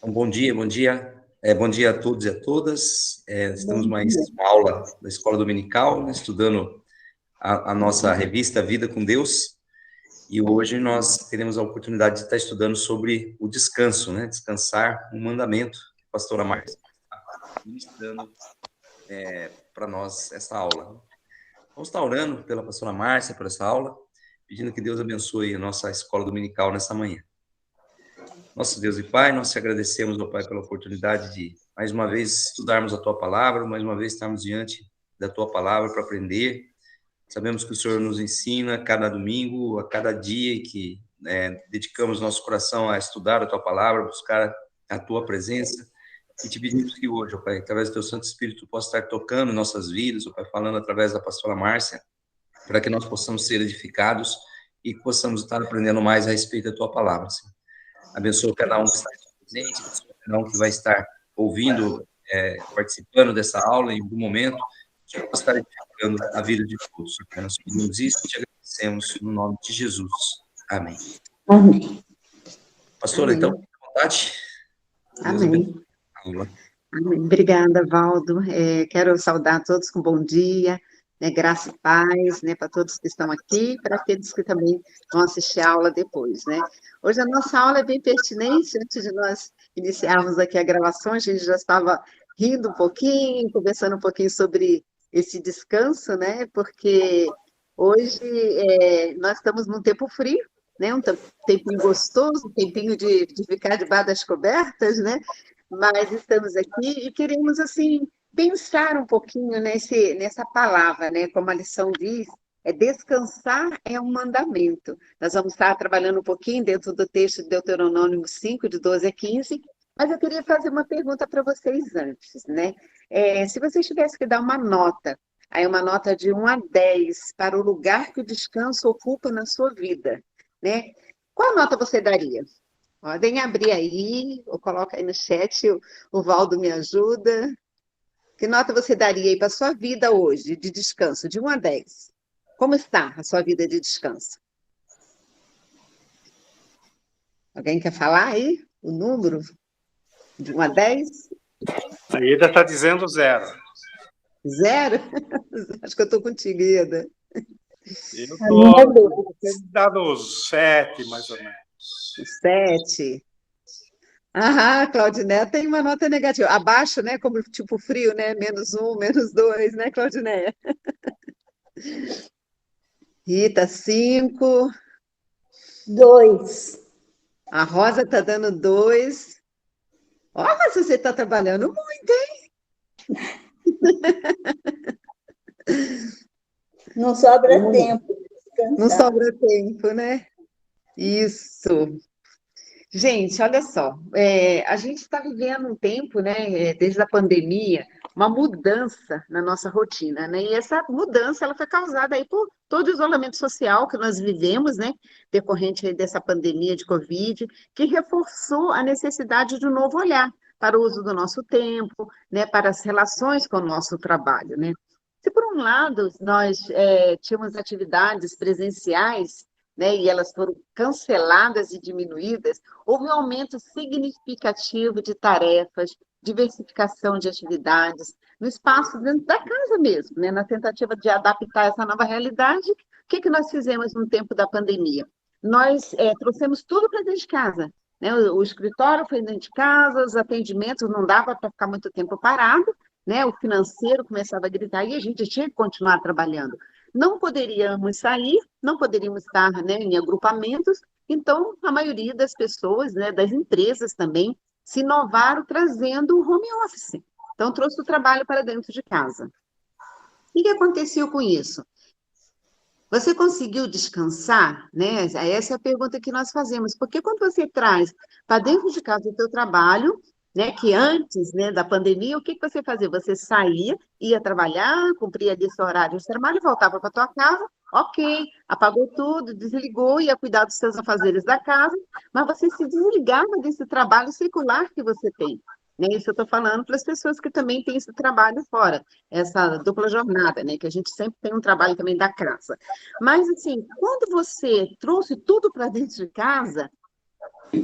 Bom dia, bom dia. Bom dia a todos e a todas. Estamos Bom mais dia. uma aula da Escola Dominical, né, estudando a nossa revista Vida com Deus. E hoje nós teremos a oportunidade de estar estudando sobre o descanso, né? Descansar, um mandamento que a pastora Marcia está ministrando para nós essa aula. Vamos estar orando pela pastora Márcia, por essa aula, pedindo que Deus abençoe a nossa Escola Dominical nessa manhã. Nosso Deus e Pai, nós te agradecemos, ó Pai, pela oportunidade de, mais uma vez, estudarmos a Tua Palavra, mais uma vez estarmos diante da Tua Palavra para aprender. Sabemos que o Senhor nos ensina a cada domingo, a cada dia que dedicamos nosso coração a estudar a Tua Palavra, buscar a Tua presença. E te pedimos que hoje, ó Pai, através do Teu Santo Espírito, possa estar tocando nossas vidas, ó Pai, falando através da pastora Márcia, para que nós possamos ser edificados e possamos estar aprendendo mais a respeito da Tua Palavra, Senhor. Abençoa cada um que está presente, abençoa cada um que vai estar ouvindo, participando dessa aula em algum momento, que possa estar edificando a vida de todos. Nós pedimos isso e te agradecemos no nome de Jesus. Amém. Amém. Pastora, Amém. então, fique à vontade. Deus Amém. abençoe a aula. Amém. Obrigada, Valdo. Quero saudar todos com bom dia, né, graça e paz, né, para todos que estão aqui, para aqueles que também vão assistir a aula depois, né. Hoje a nossa aula é bem pertinente, antes de nós iniciarmos aqui a gravação, a gente já estava rindo um pouquinho, conversando um pouquinho sobre esse descanso, né, porque hoje nós estamos num tempo frio, né, um tempinho gostoso, um tempinho de ficar debaixo das cobertas, né, mas estamos aqui e queremos, assim, pensar um pouquinho nessa palavra, né? Como a lição diz, descansar é um mandamento. Nós vamos estar trabalhando um pouquinho dentro do texto de Deuteronômio 5, de 12 a 15, mas eu queria fazer uma pergunta para vocês antes, né? Se vocês tivessem que dar uma nota, aí uma nota de 1 a 10 para o lugar que o descanso ocupa na sua vida, né? Qual nota você daria? Podem abrir aí, ou coloca aí no chat, o Valdo me ajuda. Que nota você daria aí para a sua vida hoje, de descanso, de 1 a 10? Como está a sua vida de descanso? Alguém quer falar aí o número de 1 a 10? A Ida está dizendo 0. 0? Acho que eu estou contigo, Ida. Eu estou dando 7, mais ou menos. 7. Aham, Claudineia tem uma nota negativa. Abaixo, né? Como tipo frio, né? -1, -2, né, Claudineia? Rita, 5. 2. A Rosa está dando 2. Ó, Rosa, você está trabalhando muito, hein? Não sobra tempo de descansar. Não sobra tempo, né? Isso. Gente, olha só, a gente está vivendo um tempo, né, desde a pandemia, uma mudança na nossa rotina, né? E essa mudança ela foi causada aí por todo o isolamento social que nós vivemos, né, decorrente aí dessa pandemia de Covid, que reforçou a necessidade de um novo olhar para o uso do nosso tempo, né, para as relações com o nosso trabalho, né? Se por um lado nós tínhamos atividades presenciais, né, e elas foram canceladas e diminuídas, houve um aumento significativo de tarefas, diversificação de atividades, no espaço dentro da casa mesmo, né, na tentativa de adaptar essa nova realidade. O que nós fizemos no tempo da pandemia? Nós trouxemos tudo para dentro de casa, né, o escritório foi dentro de casa, os atendimentos não dava para ficar muito tempo parado, né, o financeiro começava a gritar e a gente tinha que continuar trabalhando. Não poderíamos sair, não poderíamos estar, né, em agrupamentos, então a maioria das pessoas, né, das empresas também, se inovaram trazendo o home office. Então, trouxe o trabalho para dentro de casa. O que aconteceu com isso? Você conseguiu descansar, né? Essa é a pergunta que nós fazemos. Porque quando você traz para dentro de casa o seu trabalho, né, que antes, né, da pandemia, o que você fazia? Você saía, ia trabalhar, cumpria ali seu horário de trabalho, voltava para a tua casa, ok, apagou tudo, desligou, ia cuidar dos seus afazeres da casa, mas você se desligava desse trabalho secular que você tem. Né? Isso eu estou falando para as pessoas que também têm esse trabalho fora, essa dupla jornada, né, que a gente sempre tem um trabalho também da casa. Mas, assim, quando você trouxe tudo para dentro de casa,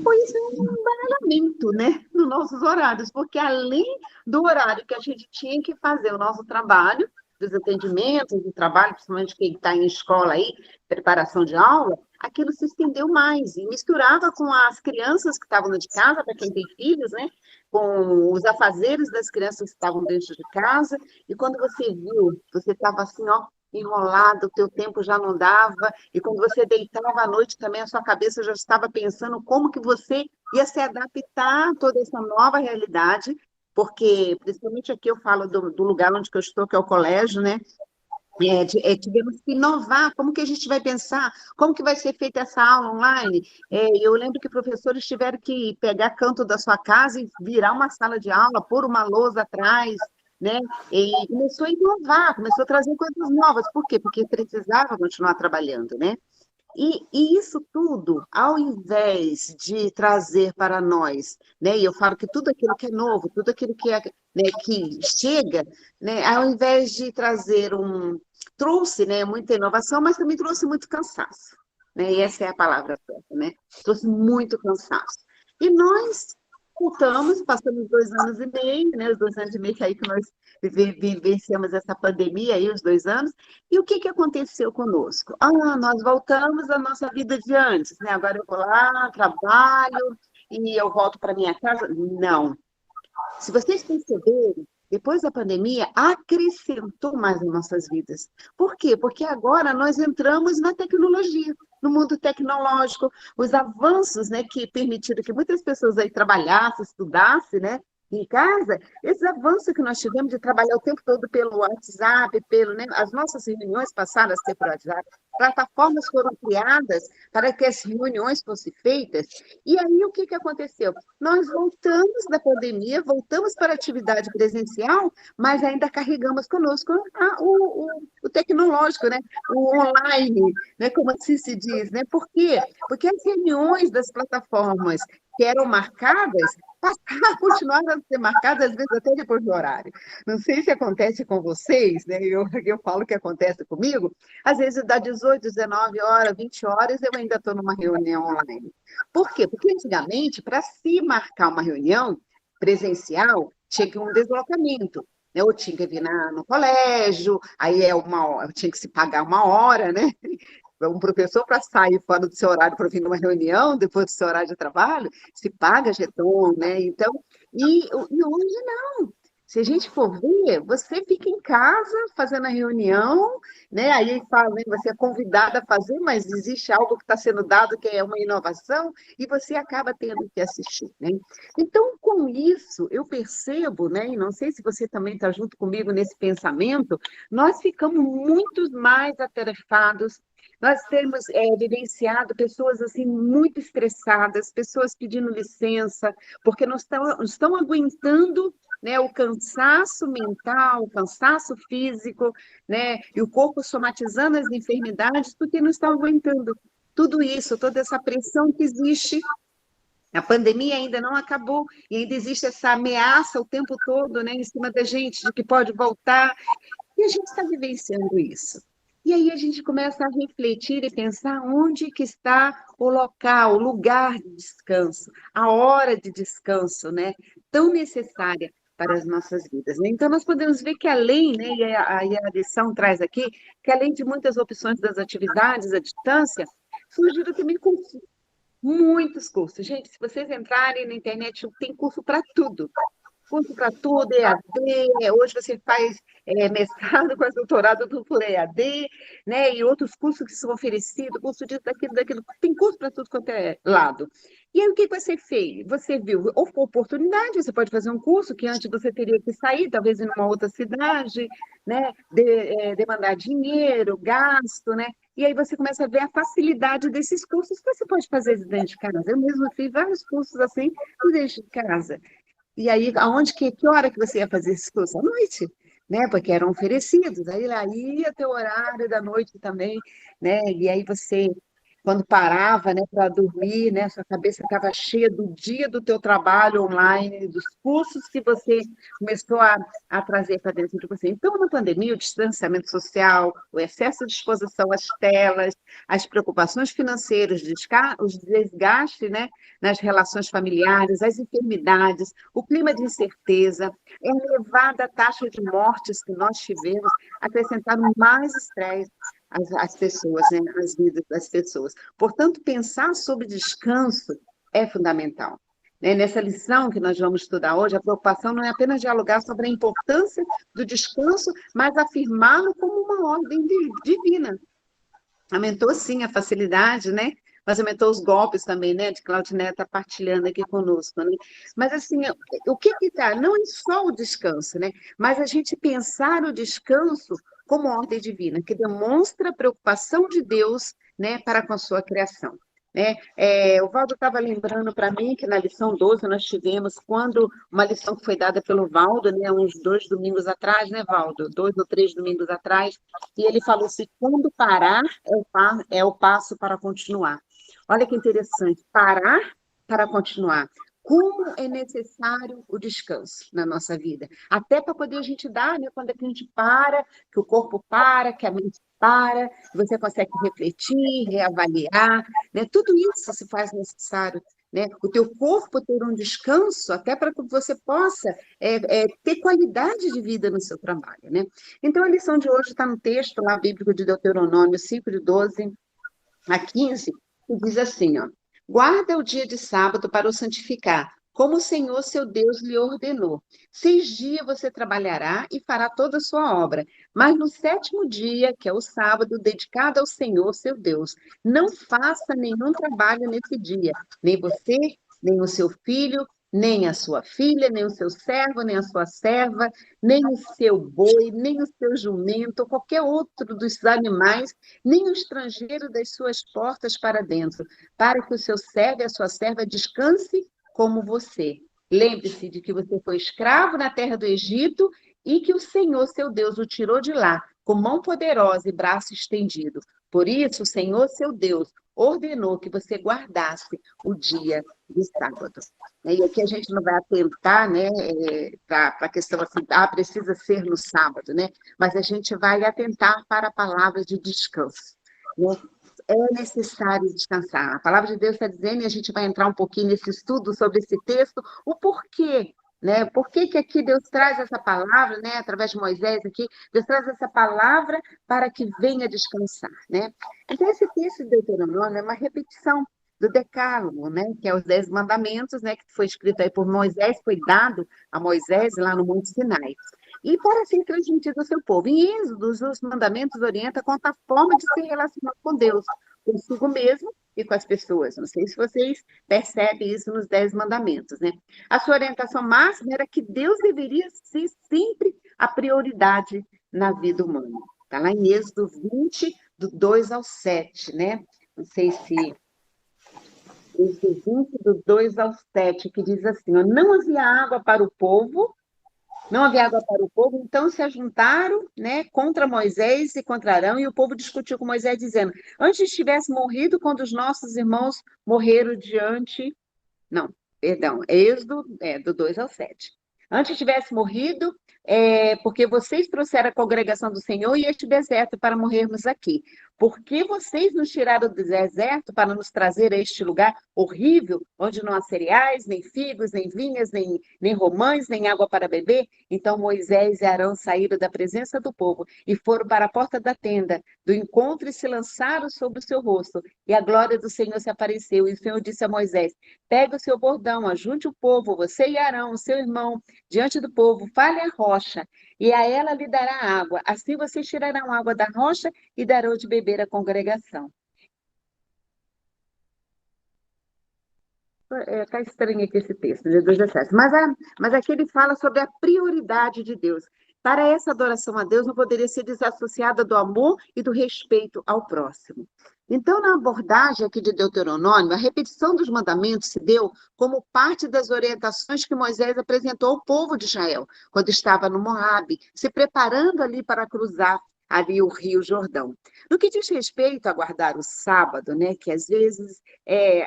foi isso um embaralhamento, né, nos nossos horários, porque além do horário que a gente tinha que fazer o nosso trabalho, dos atendimentos, do trabalho, principalmente quem está em escola aí, preparação de aula, aquilo se estendeu mais e misturava com as crianças que estavam de casa, para quem tem filhos, né, com os afazeres das crianças que estavam dentro de casa, e quando você viu, você estava assim, ó, enrolado, o teu tempo já não dava, e quando você deitava à noite também, a sua cabeça já estava pensando como que você ia se adaptar a toda essa nova realidade, porque, principalmente aqui eu falo do lugar onde que eu estou, que é o colégio, né? Tivemos que inovar, como que a gente vai pensar, como que vai ser feita essa aula online? Eu lembro que professores tiveram que pegar canto da sua casa e virar uma sala de aula, pôr uma lousa atrás, né? E começou a inovar, começou a trazer coisas novas. Por quê? Porque precisava continuar trabalhando, né? E isso tudo, ao invés de trazer para nós, né, e eu falo que tudo aquilo que é novo, tudo aquilo que, né, que chega, né, ao invés de trazer trouxe, né, muita inovação, mas também trouxe muito cansaço, né, e essa é a palavra certa, né, trouxe muito cansaço. E nós voltamos, passamos 2 anos e meio, né, os 2 anos e meio que aí que nós vivenciamos essa pandemia aí, os 2 anos, e o que que aconteceu conosco? Nós voltamos à nossa vida de antes, né? Agora eu vou lá, trabalho e eu volto para minha casa. Não. Se vocês perceberem, depois da pandemia, acrescentou mais nas nossas vidas. Por quê? Porque agora nós entramos na tecnologia, no mundo tecnológico, os avanços, né, que permitiram que muitas pessoas aí trabalhassem, estudassem, né, em casa, esses avanços que nós tivemos de trabalhar o tempo todo pelo WhatsApp, né, as nossas reuniões passaram a ser por WhatsApp, plataformas foram criadas para que as reuniões fossem feitas, e aí o que que aconteceu? Nós voltamos da pandemia, voltamos para a atividade presencial, mas ainda carregamos conosco o tecnológico, né? O online, né? Como assim se diz, né? Por quê? Porque as reuniões das plataformas que eram marcadas continuaram a ser marcadas, às vezes até depois do horário. Não sei se acontece com vocês, né? Eu falo que acontece comigo, às vezes dá 18, 19 horas, 20 horas, eu ainda estou numa reunião online. Por quê? Porque antigamente, para se marcar uma reunião presencial, tinha que um deslocamento, né? Ou tinha que vir no colégio, aí tinha que se pagar uma hora, né? Um professor para sair fora do seu horário para vir numa reunião, depois do seu horário de trabalho, se paga jeton, né? Então, e hoje não. Se a gente for ver, você fica em casa fazendo a reunião, né? Aí fala, né, você é convidada a fazer, mas existe algo que está sendo dado que é uma inovação e você acaba tendo que assistir, né? Então, com isso, eu percebo, né? E não sei se você também está junto comigo nesse pensamento, nós ficamos muito mais atarefados. Nós temos vivenciado pessoas assim muito estressadas, pessoas pedindo licença, porque não estão aguentando, né, o cansaço mental, o cansaço físico, né, e o corpo somatizando as enfermidades, porque não estão aguentando tudo isso, toda essa pressão que existe. A pandemia ainda não acabou e ainda existe essa ameaça o tempo todo, né, em cima da gente, de que pode voltar, e a gente está vivenciando isso. E aí a gente começa a refletir e pensar onde que está o local, o lugar de descanso, a hora de descanso, né? Tão necessária para as nossas vidas, né? Então, nós podemos ver que além, né, e a lição traz aqui, que além de muitas opções das atividades à distância, surgiram também cursos, muitos cursos. Gente, se vocês entrarem na internet, tem curso para tudo, EAD, hoje você faz mestrado com doutorado duplo EAD, né, e outros cursos que são oferecidos, curso disso, daquilo, tem curso para tudo quanto é lado. E aí o que você fez? Você viu oportunidade, você pode fazer um curso que antes você teria que sair, talvez em uma outra cidade, né, demandar dinheiro, gasto, né, e aí você começa a ver a facilidade desses cursos que você pode fazer dentro de casa. Eu mesmo fiz vários cursos assim, dentro de casa. E aí, que hora que você ia fazer esse curso? À noite, né? Porque eram oferecidos. Aí ia ter o horário da noite também, né? E aí você quando parava, né, para dormir, né, sua cabeça ficava cheia do dia do teu trabalho online, dos cursos que você começou a trazer para dentro de você. Então, na pandemia, o distanciamento social, o excesso de exposição às telas, as preocupações financeiras, os desgastes, né, nas relações familiares, as enfermidades, o clima de incerteza, a elevada taxa de mortes que nós tivemos, acrescentaram mais estresse às pessoas, né, às vidas das pessoas. Portanto, pensar sobre descanso é fundamental. Né? Nessa lição que nós vamos estudar hoje, a preocupação não é apenas dialogar sobre a importância do descanso, mas afirmá-lo como uma ordem divina. Aumentou, sim, a facilidade, né? Mas aumentou os golpes também, né? De Claudinete está partilhando aqui conosco, né? Mas, assim, o que está? Não é só o descanso, né? Mas a gente pensar o descanso como ordem divina, que demonstra a preocupação de Deus, né, para com a sua criação. Né? O Valdo estava lembrando para mim que na lição 12 nós tivemos, quando uma lição que foi dada pelo Valdo, né, uns 2 domingos atrás, né, Valdo? 2 ou 3 domingos atrás, e ele falou assim: quando parar é o passo para continuar. Olha que interessante, parar para continuar. Como é necessário o descanso na nossa vida? Até para poder a gente dar, né, quando a gente para, que o corpo para, que a mente para, você consegue refletir, reavaliar, né? Tudo isso se faz necessário, né? O teu corpo ter um descanso, até para que você possa ter qualidade de vida no seu trabalho, né? Então, a lição de hoje está no texto lá bíblico de Deuteronômio 5, de 12 a 15, que diz assim, ó: guarda o dia de sábado para o santificar, como o Senhor seu Deus lhe ordenou. 6 dias você trabalhará e fará toda a sua obra, mas no 7º dia, que é o sábado, dedicado ao Senhor seu Deus, não faça nenhum trabalho nesse dia, nem você, nem o seu filho, nem a sua filha, nem o seu servo, nem a sua serva, nem o seu boi, nem o seu jumento, ou qualquer outro dos animais, nem o estrangeiro das suas portas para dentro, para que o seu servo e a sua serva descanse como você. Lembre-se de que você foi escravo na terra do Egito e que o Senhor, seu Deus, o tirou de lá com mão poderosa e braço estendido. Por isso, o Senhor, seu Deus, ordenou que você guardasse o dia de sábado. E aqui a gente não vai atentar, né, para a questão assim, precisa ser no sábado, né? Mas a gente vai atentar para a palavra de descanso, né? É necessário descansar. A palavra de Deus está dizendo, e a gente vai entrar um pouquinho nesse estudo sobre esse texto, o porquê, né? Por que que aqui Deus traz essa palavra, né? Através de Moisés aqui, Deus traz essa palavra para que venha descansar, né? Então, esse texto de Deuteronômio é uma repetição do Decálogo, né? Que é os 10 mandamentos, né? Que foi escrito aí por Moisés, foi dado a Moisés lá no Monte Sinai. E para ser transmitido ao seu povo. Em Êxodo, os mandamentos orientam quanto à forma de se relacionar com Deus, consigo mesmo e com as pessoas. Não sei se vocês percebem isso nos 10 mandamentos, né? A sua orientação máxima era que Deus deveria ser sempre a prioridade na vida humana. Está lá em Êxodo 20, do 2 ao 7, né? Não sei se... Êxodo 20, do 2 ao 7, que diz assim, ó: não havia água para o povo, não havia água para o povo, então se ajuntaram, né, contra Moisés e contra Arão, e o povo discutiu com Moisés, dizendo: antes tivesse morrido quando os nossos irmãos morreram diante... Não, perdão, Êxodo, do 2 ao 7. Antes tivesse morrido, porque vocês trouxeram a congregação do Senhor e este deserto para morrermos aqui. Por que vocês nos tiraram do deserto para nos trazer a este lugar horrível, onde não há cereais, nem figos, nem vinhas, nem romães, nem água para beber? Então Moisés e Arão saíram da presença do povo e foram para a porta da tenda do encontro e se lançaram sobre o seu rosto. E a glória do Senhor se apareceu. E o Senhor disse a Moisés: pega o seu bordão, ajunte o povo, você e Arão, seu irmão, diante do povo, fale a rocha, e a ela lhe dará água. Assim vocês tirarão água da rocha e darão de beber à congregação. Está estranho aqui esse texto, de 2 a 7. Mas aqui ele fala sobre a prioridade de Deus. Para essa adoração a Deus não poderia ser desassociada do amor e do respeito ao próximo. Então, na abordagem aqui de Deuteronômio, a repetição dos mandamentos se deu como parte das orientações que Moisés apresentou ao povo de Israel, quando estava no Moabe, se preparando ali para cruzar ali o Rio Jordão. No que diz respeito a guardar o sábado, né, que às vezes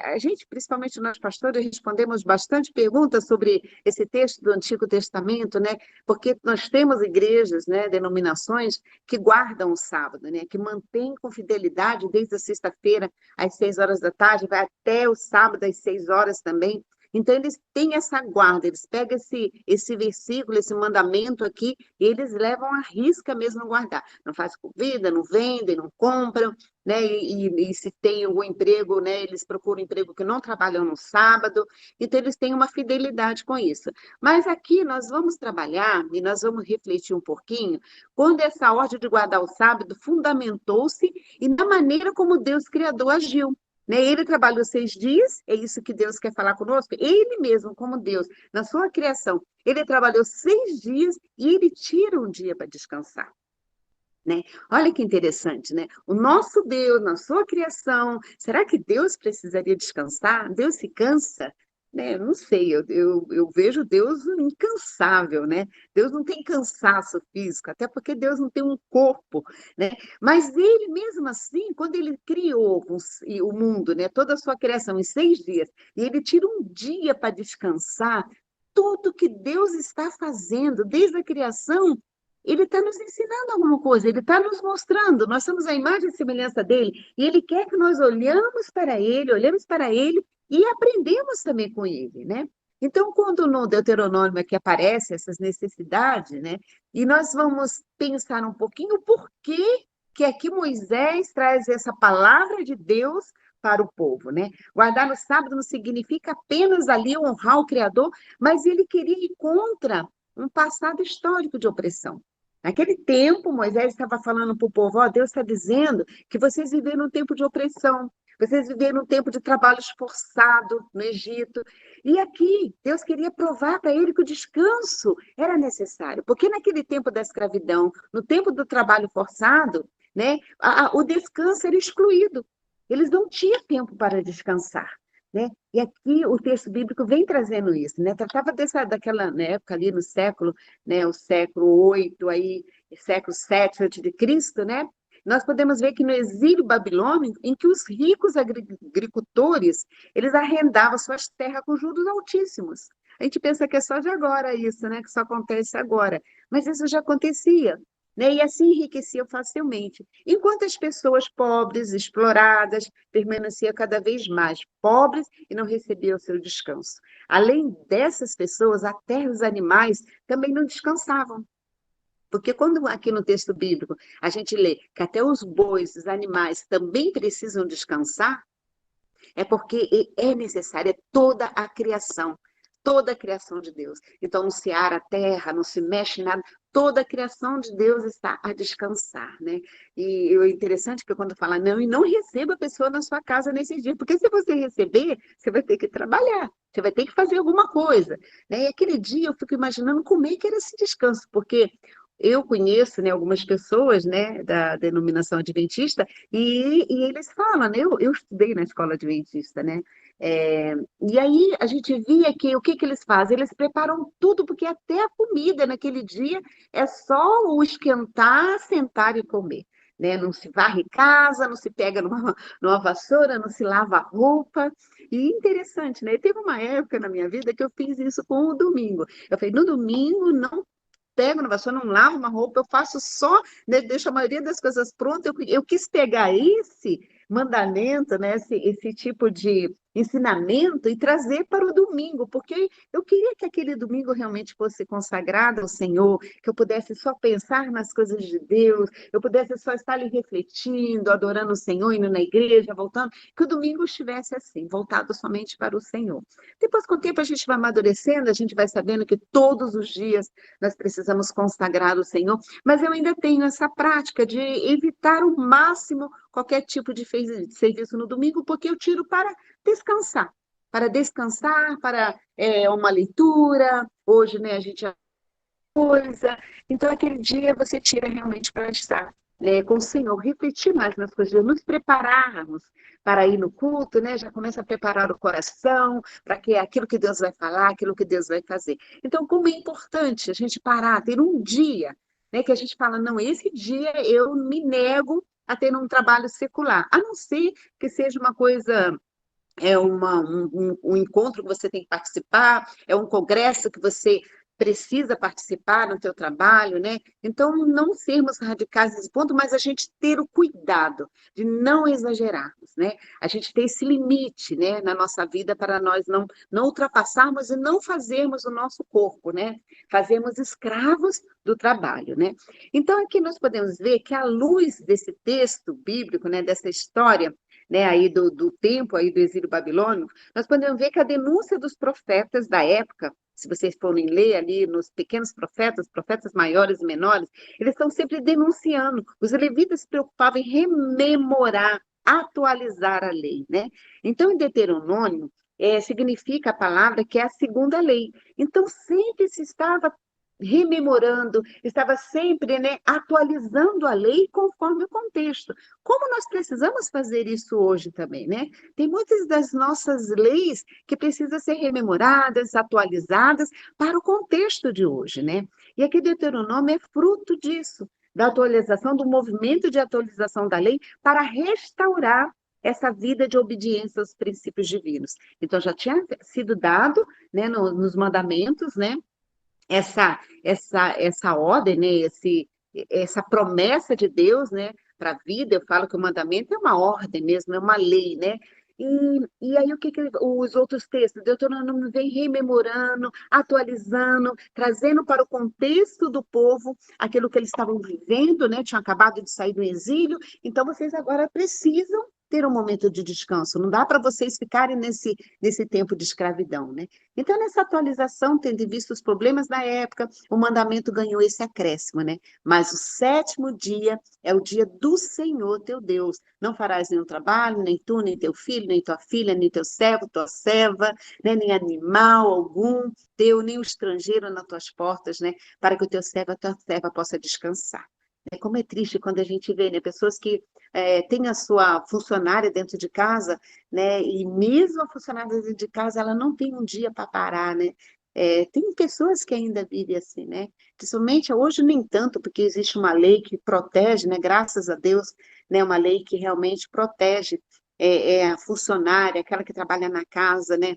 a gente, principalmente nós pastores, respondemos bastante perguntas sobre esse texto do Antigo Testamento, né, porque nós temos igrejas, né, denominações que guardam o sábado, né, que mantêm com fidelidade desde a sexta-feira às 6 horas da tarde, vai até o sábado às 6 horas também. Então, eles têm essa guarda, eles pegam esse versículo, esse mandamento aqui, e eles levam à risca mesmo guardar. Não fazem comida, não vendem, não compram, né? E se tem algum emprego, né? Eles procuram emprego que não trabalham no sábado, então eles têm uma fidelidade com isso. Mas aqui nós vamos trabalhar e nós vamos refletir um pouquinho quando essa ordem de guardar o sábado fundamentou-se e na maneira como Deus Criador agiu. Né? Ele trabalhou 6 dias, é isso que Deus quer falar conosco. Ele mesmo, como Deus, na sua criação, ele trabalhou 6 dias e ele tira um dia para descansar. Né? Olha que interessante, né? O nosso Deus, na sua criação, será que Deus precisaria descansar? Deus se cansa? Né? Eu não sei, eu vejo Deus incansável, né? Deus não tem cansaço físico, até porque Deus não tem um corpo, né? Mas ele mesmo assim, quando ele criou o mundo, né? Toda a sua criação em 6 dias, e ele tira um dia para descansar, tudo que Deus está fazendo desde a criação ele está nos ensinando alguma coisa, ele está nos mostrando, nós somos a imagem e semelhança dele, e ele quer que nós olhemos para ele e aprendemos também com ele, né? Então, quando no Deuteronômio aqui aparece essas necessidades, né? E nós vamos pensar um pouquinho por que aqui Moisés traz essa palavra de Deus para o povo, né? Guardar no sábado não significa apenas ali honrar o Criador, mas ele queria ir contra um passado histórico de opressão. Naquele tempo, Moisés estava falando para o povo, ó, Deus está dizendo que vocês viveram um tempo de opressão, vocês viveram um tempo de trabalho esforçado no Egito. E aqui, Deus queria provar para ele que o descanso era necessário, porque naquele tempo da escravidão, no tempo do trabalho forçado, né, o descanso era excluído. Eles não tinham tempo para descansar. Né? E aqui o texto bíblico vem trazendo isso, né? Tratava daquela época ali no século, né? O século 8, aí, século 7 antes de Cristo, né? Nós podemos ver que no exílio babilônico, em que os ricos agricultores, eles arrendavam suas terras com juros altíssimos. A gente pensa que é só de agora isso, né? Que só acontece agora. Mas isso já acontecia. Né? E assim enriqueciam facilmente. Enquanto as pessoas pobres, exploradas, permaneciam cada vez mais pobres e não recebiam o seu descanso. Além dessas pessoas, até os animais também não descansavam. Porque quando aqui no texto bíblico a gente lê que até os bois, os animais também precisam descansar, é porque é necessária toda a criação de Deus. Então, não se ara a terra, não se mexe nada, toda a criação de Deus está a descansar, né? E o interessante é que quando fala não, e não receba a pessoa na sua casa nesse dia, porque se você receber, você vai ter que trabalhar, você vai ter que fazer alguma coisa, né? E aquele dia eu fico imaginando como é que era esse descanso, porque eu conheço, né, algumas pessoas, né, da denominação adventista, e eles falam, né, eu estudei na escola adventista, né, e aí a gente via que o que eles fazem? Eles preparam tudo, porque até a comida naquele dia é só o esquentar, sentar e comer. Né? Não se varre casa, não se pega numa vassoura, não se lava a roupa. E interessante, né? Teve uma época na minha vida que eu fiz isso com o domingo. Eu falei, no domingo não pego na vassoura, não lavo uma roupa, eu faço só, né, deixo a maioria das coisas prontas. Eu quis pegar esse mandamento, né, esse tipo de ensinamento e trazer para o domingo, porque eu queria que aquele domingo realmente fosse consagrado ao Senhor, que eu pudesse só pensar nas coisas de Deus, eu pudesse só estar ali refletindo, adorando o Senhor, indo na igreja, voltando, que o domingo estivesse assim, voltado somente para o Senhor. Depois, com o tempo, a gente vai amadurecendo, a gente vai sabendo que todos os dias nós precisamos consagrar o Senhor, mas eu ainda tenho essa prática de evitar o máximo qualquer tipo de serviço no domingo, porque eu tiro para descansar, para uma leitura. Hoje, né, a gente coisa. Então, aquele dia você tira realmente para estar, né, com o Senhor, refletir mais nas coisas, nos prepararmos para ir no culto, né? Já começa a preparar o coração para que aquilo que Deus vai falar, aquilo que Deus vai fazer. Então, como é importante a gente parar, ter um dia né, que a gente fala, não, esse dia eu me nego a ter um trabalho secular, a não ser que seja uma coisa um encontro que você tem que participar, é um congresso que você precisa participar no teu trabalho, né? Então, não sermos radicais nesse ponto, mas a gente ter o cuidado de não exagerarmos, né? A gente ter esse limite, né, na nossa vida para nós não ultrapassarmos e não fazermos o nosso corpo, né? Fazermos escravos do trabalho, né? Então, aqui nós podemos ver que à luz desse texto bíblico, né, dessa história, né, aí do tempo aí do exílio babilônico, nós podemos ver que a denúncia dos profetas da época, se vocês forem ler ali nos pequenos profetas, profetas maiores e menores, eles estão sempre denunciando. Os levitas se preocupavam em rememorar, atualizar a lei, né? Então, em Deuteronômio, significa a palavra que é a segunda lei. Então, sempre se estava rememorando, estava sempre, né, atualizando a lei conforme o contexto. Como nós precisamos fazer isso hoje também, né? Tem muitas das nossas leis que precisam ser rememoradas, atualizadas para o contexto de hoje, né? E aqui Deuteronômio é fruto disso, da atualização, do movimento de atualização da lei para restaurar essa vida de obediência aos princípios divinos. Então, já tinha sido dado, né, nos mandamentos, né, essa ordem, né, essa promessa de Deus, né, para a vida. Eu falo que o mandamento é uma ordem mesmo, é uma lei, né? E aí o que os outros textos, Deuteronômio vem rememorando, atualizando, trazendo para o contexto do povo aquilo que eles estavam vivendo, né? Tinham acabado de sair do exílio, então vocês agora precisam ter um momento de descanso, não dá para vocês ficarem nesse tempo de escravidão, né? Então, nessa atualização, tendo visto os problemas da época, o mandamento ganhou esse acréscimo, né? Mas o sétimo dia é o dia do Senhor teu Deus. Não farás nenhum trabalho, nem tu, nem teu filho, nem tua filha, nem teu servo, tua serva, né? Nem animal algum teu, nem o estrangeiro nas tuas portas, né? Para que o teu servo, a tua serva possa descansar. Como é triste quando a gente vê, né, pessoas que têm a sua funcionária dentro de casa, né, e mesmo a funcionária dentro de casa, ela não tem um dia para parar, né? Tem pessoas que ainda vivem assim, né? Principalmente hoje nem tanto, porque existe uma lei que protege, né? Graças a Deus, né? Uma lei que realmente protege a funcionária, aquela que trabalha na casa, né?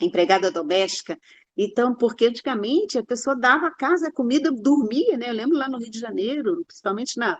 Empregada doméstica. Então, porque antigamente a pessoa dava a casa, a comida, dormia, né? Eu lembro lá no Rio de Janeiro, principalmente na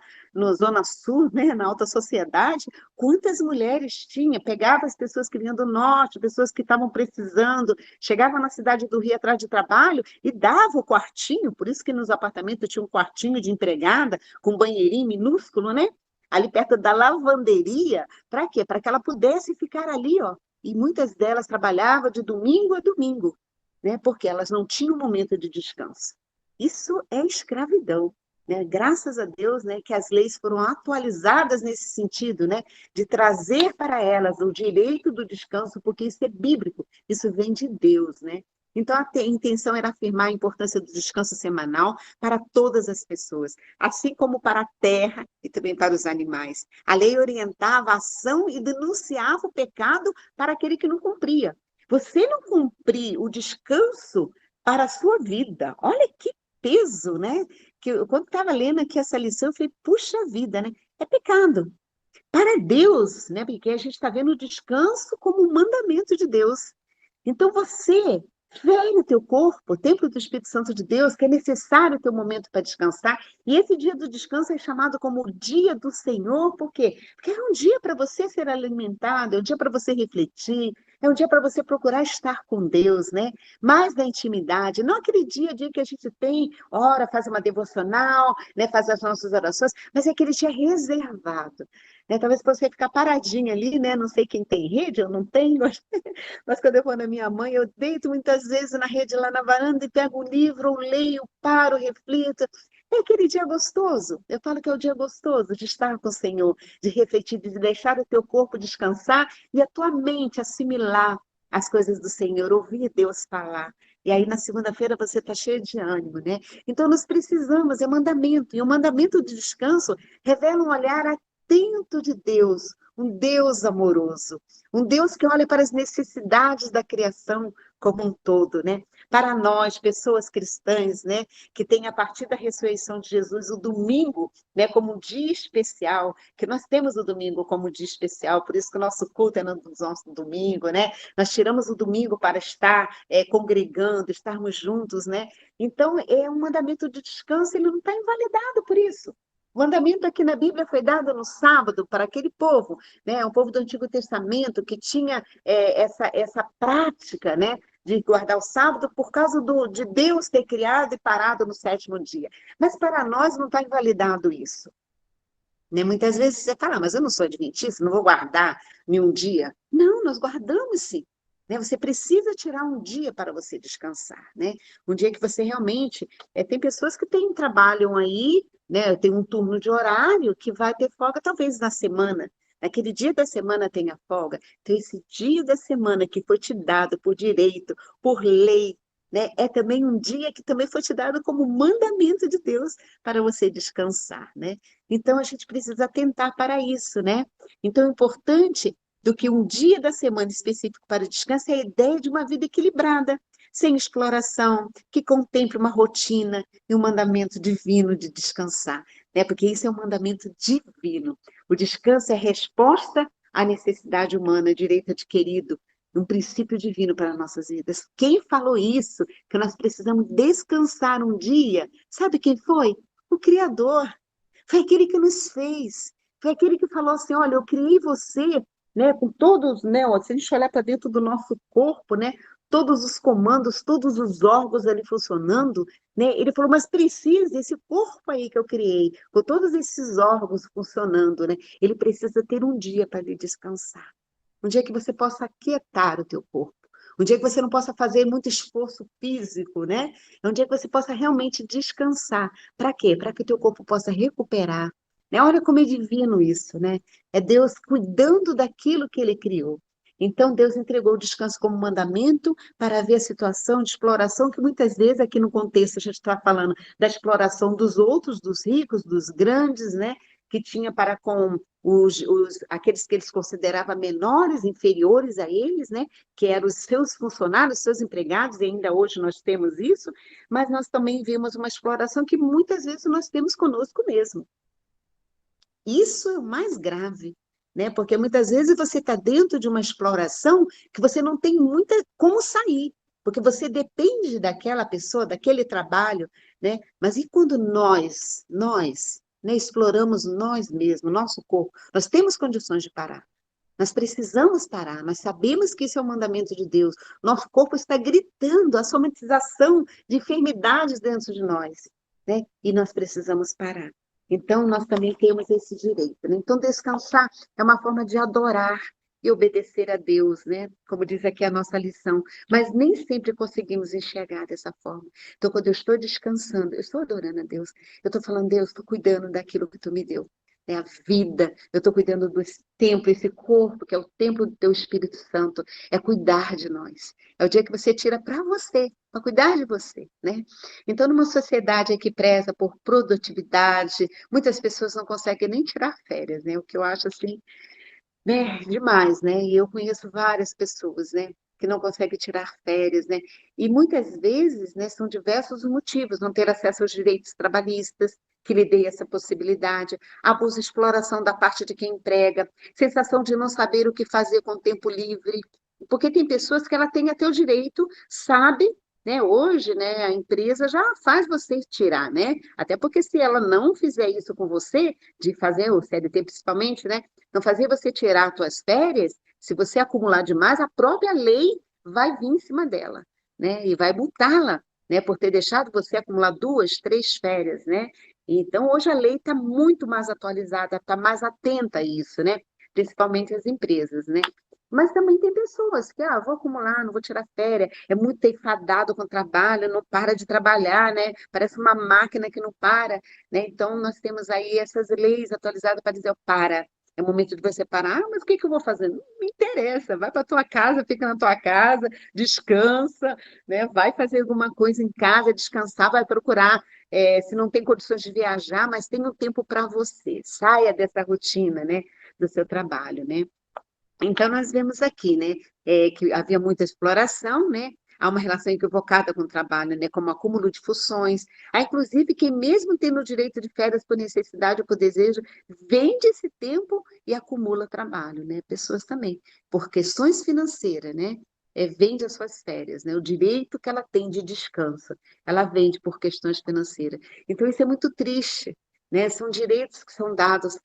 Zona Sul, né? Na alta sociedade, quantas mulheres tinha, pegava as pessoas que vinham do norte, pessoas que estavam precisando, chegava na cidade do Rio atrás de trabalho e dava o quartinho, por isso que nos apartamentos tinha um quartinho de empregada, com um banheirinho minúsculo, né? Ali perto da lavanderia, para quê? Para que ela pudesse ficar ali, ó. E muitas delas trabalhavam de domingo a domingo, né? Porque elas não tinham momento de descanso. Isso é escravidão, né? Graças a Deus, né, que as leis foram atualizadas nesse sentido, né, de trazer para elas o direito do descanso, porque isso é bíblico, isso vem de Deus, né? Então, a intenção era afirmar a importância do descanso semanal para todas as pessoas, assim como para a terra e também para os animais. A lei orientava a ação e denunciava o pecado para aquele que não cumpria. Você não cumprir o descanso para a sua vida. Olha que peso, né? Que quando estava lendo aqui essa lição, eu falei, puxa vida, né? É pecado. Para Deus, né? Porque a gente está vendo o descanso como um mandamento de Deus. Então você fere o teu corpo, o templo do Espírito Santo de Deus, que é necessário o teu momento para descansar. E esse dia do descanso é chamado como o dia do Senhor, por quê? Porque é um dia para você ser alimentado, é um dia para você refletir, é um dia para você procurar estar com Deus, né? Mais da intimidade. Não aquele dia que a gente tem, ora, faz uma devocional, né? Faz as nossas orações, mas é aquele dia reservado. Né? Talvez você ficar paradinha ali, né? Não sei quem tem rede, eu não tenho, mas quando eu vou na minha mãe, eu deito muitas vezes na rede lá na varanda e pego um livro, leio, paro, reflito. É aquele dia gostoso. Eu falo que é o dia gostoso de estar com o Senhor, de refletir, de deixar o teu corpo descansar e a tua mente assimilar as coisas do Senhor, ouvir Deus falar. E aí na segunda-feira você está cheio de ânimo, né? Então nós precisamos, é mandamento. E o mandamento de descanso revela um olhar atento de Deus, um Deus amoroso, um Deus que olha para as necessidades da criação como um todo, né? Para nós, pessoas cristãs, né, que tem a partir da ressurreição de Jesus o domingo, né, como um dia especial, que nós temos o domingo como um dia especial, por isso que o nosso culto é no nosso domingo, né? Nós tiramos o domingo para estar congregando, estarmos juntos, né? Então, é um mandamento de descanso, ele não está invalidado por isso. O mandamento aqui na Bíblia foi dado no sábado para aquele povo, né? Um povo do Antigo Testamento que tinha essa prática, né? De guardar o sábado por causa de Deus ter criado e parado no sétimo dia. Mas para nós não está invalidado isso. Né? Muitas vezes você fala, mas eu não sou adventista, não vou guardar nenhum dia. Não, nós guardamos sim. Né? Você precisa tirar um dia para você descansar. Né? Um dia que você realmente... tem pessoas que trabalham aí, né? Tem um turno de horário que vai ter folga talvez na semana. Naquele dia da semana tenha folga. Então, esse dia da semana que foi te dado por direito, por lei, né? É também um dia que também foi te dado como mandamento de Deus para você descansar, né? Então, a gente precisa atentar para isso, né? Então, o importante do que um dia da semana específico para descanso é a ideia de uma vida equilibrada, sem exploração, que contemple uma rotina e um mandamento divino de descansar, né? Porque isso é um mandamento divino. O descanso é resposta à necessidade humana, direito adquirido, um princípio divino para nossas vidas. Quem falou isso, que nós precisamos descansar um dia, sabe quem foi? O Criador. Foi aquele que nos fez. Foi aquele que falou assim, olha, eu criei você, né, com todos, né, ó, se a gente olhar para dentro do nosso corpo, né, todos os comandos, todos os órgãos ali funcionando, né, ele falou, mas precisa desse corpo aí que eu criei, com todos esses órgãos funcionando, né, ele precisa ter um dia para ele descansar. Um dia que você possa aquietar o teu corpo. Um dia que você não possa fazer muito esforço físico, né? É um dia que você possa realmente descansar. Para quê? Para que o teu corpo possa recuperar. Né? Olha como é divino isso, né? É Deus cuidando daquilo que Ele criou. Então, Deus entregou o descanso como mandamento para ver a situação de exploração que muitas vezes, aqui no contexto, a gente está falando da exploração dos outros, dos ricos, dos grandes, né? Que tinha para com aqueles que eles consideravam menores, inferiores a eles, né? Que eram os seus funcionários, seus empregados, e ainda hoje nós temos isso, mas nós também vemos uma exploração que muitas vezes nós temos conosco mesmo. Isso é o mais grave, né? Porque muitas vezes você está dentro de uma exploração que você não tem muita como sair, porque você depende daquela pessoa, daquele trabalho, né? Mas e quando nós, né, exploramos nós mesmos, nosso corpo, nós temos condições de parar. Nós precisamos parar, nós sabemos que isso é o mandamento de Deus. Nosso corpo está gritando a somatização de enfermidades dentro de nós, né? E nós precisamos parar. Então, nós também temos esse direito, né? Então, descansar é uma forma de adorar e obedecer a Deus, né? Como diz aqui a nossa lição. Mas nem sempre conseguimos enxergar dessa forma. Então, quando eu estou descansando, eu estou adorando a Deus. Eu estou falando, Deus, estou cuidando daquilo que tu me deu. É a vida, eu estou cuidando desse templo, esse corpo, que é o templo do teu Espírito Santo, é cuidar de nós. É o dia que você tira para você, para cuidar de você, né? Então, numa sociedade que preza por produtividade, muitas pessoas não conseguem nem tirar férias, né? O que eu acho assim, né, demais, né? E eu conheço várias pessoas, né, que não conseguem tirar férias, né? E muitas vezes, né, são diversos os motivos, não ter acesso aos direitos trabalhistas, que lhe dê essa possibilidade, abuso e exploração da parte de quem emprega, sensação de não saber o que fazer com o tempo livre, porque tem pessoas que ela tem até o direito, sabe, né? Hoje, né, a empresa já faz você tirar, né? Até porque se ela não fizer isso com você, de fazer o CLT principalmente, né? Não fazer você tirar as suas férias, se você acumular demais, a própria lei vai vir em cima dela, né? E vai multá-la, né? Por ter deixado você acumular 2, 3 férias, né? Então, hoje a lei está muito mais atualizada, está mais atenta a isso, né? Principalmente as empresas, né? Mas também tem pessoas que, vou acumular, não vou tirar férias, é muito enfadado com o trabalho, não para de trabalhar, né? Parece uma máquina que não para, né? Então, nós temos aí essas leis atualizadas para dizer, para, é o momento de você parar. Mas o que que eu vou fazer? Não me interessa. Vai para a tua casa, fica na tua casa, descansa, né? Vai fazer alguma coisa em casa, descansar, vai procurar. Se não tem condições de viajar, mas tem um tempo para você. Saia dessa rotina, né? do seu trabalho, né? Então, nós vemos aqui, né, que havia muita exploração, né? Há uma relação equivocada com o trabalho, né, como acúmulo de funções. Há, inclusive, quem mesmo tendo o direito de férias por necessidade ou por desejo, vende esse tempo e acumula trabalho, né? Pessoas também, por questões financeiras, né? Vende as suas férias, né? O direito que ela tem de descanso, ela vende por questões financeiras. Então, isso é muito triste, né? São direitos que são dados.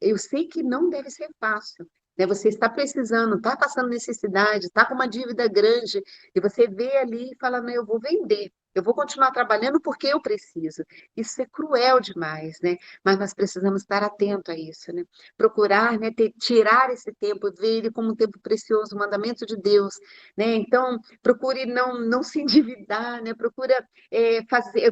Eu sei que não deve ser fácil, né? Você está precisando, está passando necessidade, está com uma dívida grande, e você vê ali e fala, não, eu vou vender, eu vou continuar trabalhando porque eu preciso. Isso é cruel demais, né? Mas nós precisamos estar atento a isso, né? Procurar, né, tirar esse tempo, ver ele como um tempo precioso, um mandamento de Deus, né? Então, procure não se endividar, né? Procura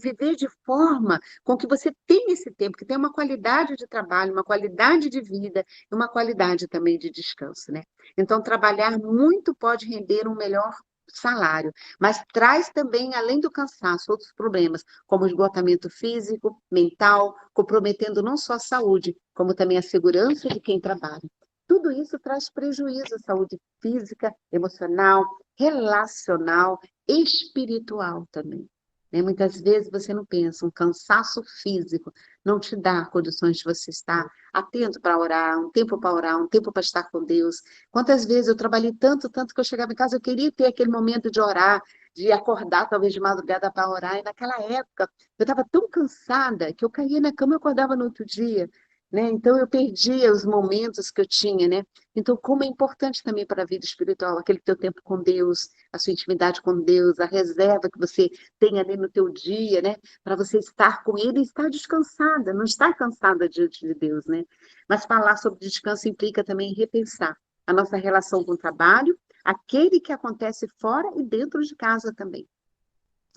viver de forma com que você tenha esse tempo, que tenha uma qualidade de trabalho, uma qualidade de vida, e uma qualidade também de descanso, né? Então, trabalhar muito pode render um melhor salário, mas traz também, além do cansaço, outros problemas, como esgotamento físico, mental, comprometendo não só a saúde, como também a segurança de quem trabalha. Tudo isso traz prejuízo à saúde física, emocional, relacional, espiritual também, né? Muitas vezes você não pensa, um cansaço físico não te dá condições de você estar atento para orar, um tempo para estar com Deus. Quantas vezes eu trabalhei tanto, tanto que eu chegava em casa, eu queria ter aquele momento de orar, de acordar talvez de madrugada para orar, e naquela época eu estava tão cansada que eu caía na cama e acordava no outro dia, né? Então eu perdia os momentos que eu tinha, né? Então, como é importante também para a vida espiritual, aquele teu tempo com Deus, a sua intimidade com Deus, a reserva que você tem ali no teu dia, né? Para você estar com Ele e estar descansada, não estar cansada diante de Deus, né? Mas falar sobre descanso implica também repensar a nossa relação com o trabalho, aquele que acontece fora e dentro de casa também.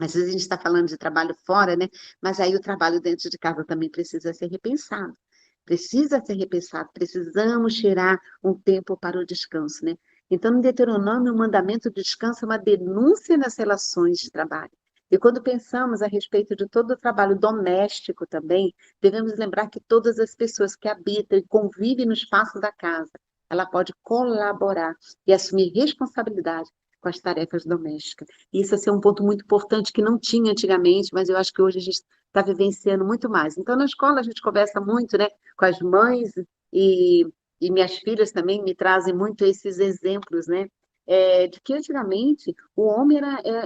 Às vezes a gente está falando de trabalho fora, né? Mas aí o trabalho dentro de casa também precisa ser repensado. Precisa ser repensado. Precisamos tirar um tempo para o descanso, né? Então, no Deuteronômio, o mandamento de descanso é uma denúncia nas relações de trabalho. E quando pensamos a respeito de todo o trabalho doméstico também, devemos lembrar que todas as pessoas que habitam e convivem no espaço da casa, ela pode colaborar e assumir responsabilidade com as tarefas domésticas. Isso assim, é um ponto muito importante que não tinha antigamente, mas eu acho que hoje a gente está vivenciando muito mais. Então, na escola a gente conversa muito, né, com as mães e, e minhas filhas também me trazem muito esses exemplos, né, de que antigamente o homem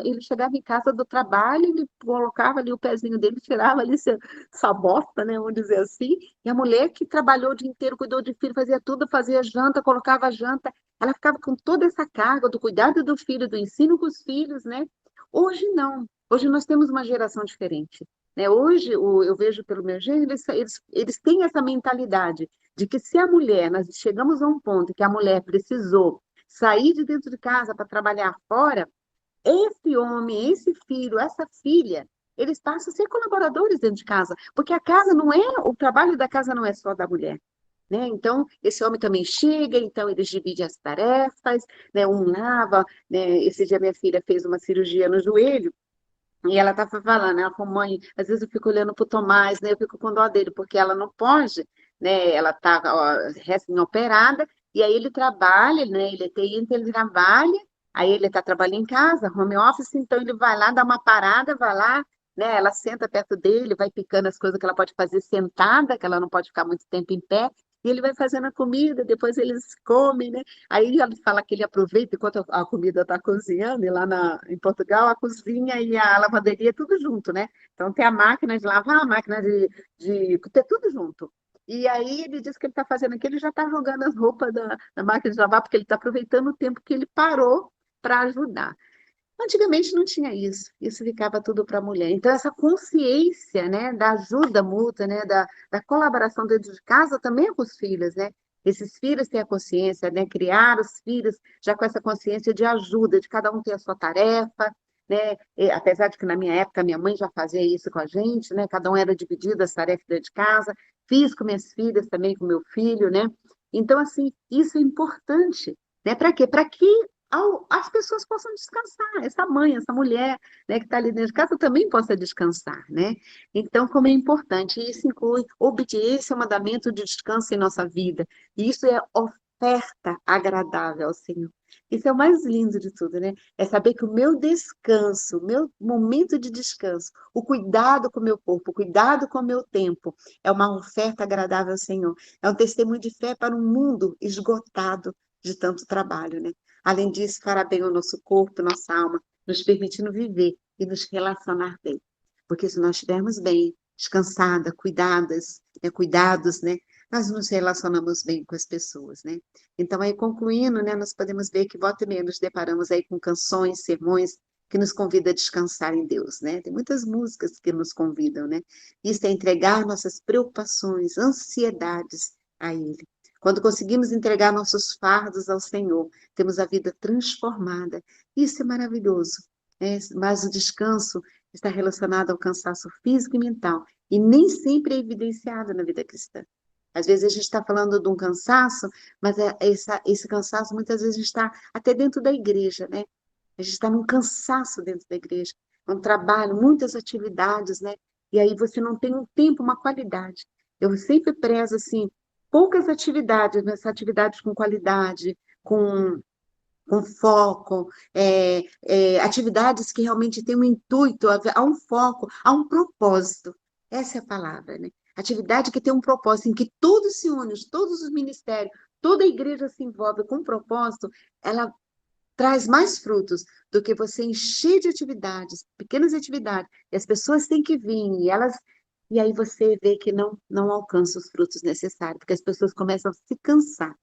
ele chegava em casa do trabalho, ele colocava ali o pezinho dele, tirava ali essa bosta, né, vamos dizer assim, e a mulher que trabalhou o dia inteiro, cuidou de filho, fazia tudo, fazia janta, colocava a janta, ela ficava com toda essa carga do cuidado do filho, do ensino com os filhos, né? Hoje não. Hoje nós temos uma geração diferente, né? Hoje, eu vejo pelo meu gênero, eles têm essa mentalidade de que se a mulher, nós chegamos a um ponto que a mulher precisou sair de dentro de casa para trabalhar fora, esse homem, esse filho, essa filha, eles passam a ser colaboradores dentro de casa, porque a casa não é, o trabalho da casa não é só da mulher, né? Então, esse homem também chega, então eles dividem as tarefas, né? Um lava, né? Esse dia minha filha fez uma cirurgia no joelho, e ela estava falando, ela falou, mãe, às vezes eu fico olhando para o Tomás, né? Eu fico com dó dele, porque ela não pode, né? Ela está recém-operada, e aí ele trabalha, né? Ele é TI, então ele trabalha, aí ele está trabalhando em casa, home office, então ele vai lá, dá uma parada, vai lá, né? Ela senta perto dele, vai picando as coisas que ela pode fazer sentada, que ela não pode ficar muito tempo em pé, e ele vai fazendo a comida, depois eles comem, né? Aí ela fala que ele aproveita enquanto a comida está cozinhando, e lá em Portugal, a cozinha e a lavanderia, tudo junto, né? Então tem a máquina de lavar, a máquina ter tudo junto. E aí ele diz que ele está fazendo aquilo, ele já está jogando as roupas da máquina de lavar, porque ele está aproveitando o tempo que ele parou para ajudar. Antigamente não tinha isso ficava tudo para a mulher. Então, essa consciência, né, da ajuda mútua, né, da colaboração dentro de casa também é com os filhos, né? Esses filhos têm a consciência, né, criar os filhos já com essa consciência de ajuda, de cada um ter a sua tarefa, né? E, apesar de que na minha época minha mãe já fazia isso com a gente, né? Cada um era dividido as tarefas dentro de casa, fiz com minhas filhas também, com meu filho, né? Então, assim, isso é importante, né? Para quê? Para que as pessoas possam descansar, essa mãe, essa mulher, né, que está ali dentro de casa também possa descansar, né? Então, como é importante, isso inclui obediência ao mandamento de descanso em nossa vida, e isso é oferta agradável ao Senhor. Isso é o mais lindo de tudo, né? É saber que o meu descanso, o meu momento de descanso, o cuidado com o meu corpo, o cuidado com o meu tempo, é uma oferta agradável ao Senhor. É um testemunho de fé para um mundo esgotado de tanto trabalho, né? Além disso, fará bem ao nosso corpo, nossa alma, nos permitindo viver e nos relacionar bem. Porque se nós estivermos bem, descansada, cuidadas, cuidados, né? Nós nos relacionamos bem com as pessoas, né? Então, aí, concluindo, né, nós podemos ver que volta e meia nos deparamos aí com canções, sermões, que nos convida a descansar em Deus, né? Tem muitas músicas que nos convidam, né? Isso é entregar nossas preocupações, ansiedades a Ele. Quando conseguimos entregar nossos fardos ao Senhor, temos a vida transformada. Isso é maravilhoso, né? Mas o descanso está relacionado ao cansaço físico e mental, e nem sempre é evidenciado na vida cristã. Às vezes a gente está falando de um cansaço, mas esse cansaço muitas vezes está até dentro da igreja, né? A gente está num cansaço dentro da igreja, é um trabalho, muitas atividades, né? E aí você não tem um tempo, uma qualidade. Eu sempre prezo, assim, poucas atividades, mas atividades com qualidade, com foco, atividades que realmente têm um intuito, há um foco, há um propósito. Essa é a palavra, né? Atividade que tem um propósito, em que todos se unem, todos os ministérios, toda a igreja se envolve com um propósito, ela traz mais frutos do que você encher de atividades, pequenas atividades, e as pessoas têm que vir, e aí você vê que não alcança os frutos necessários, porque as pessoas começam a se cansar,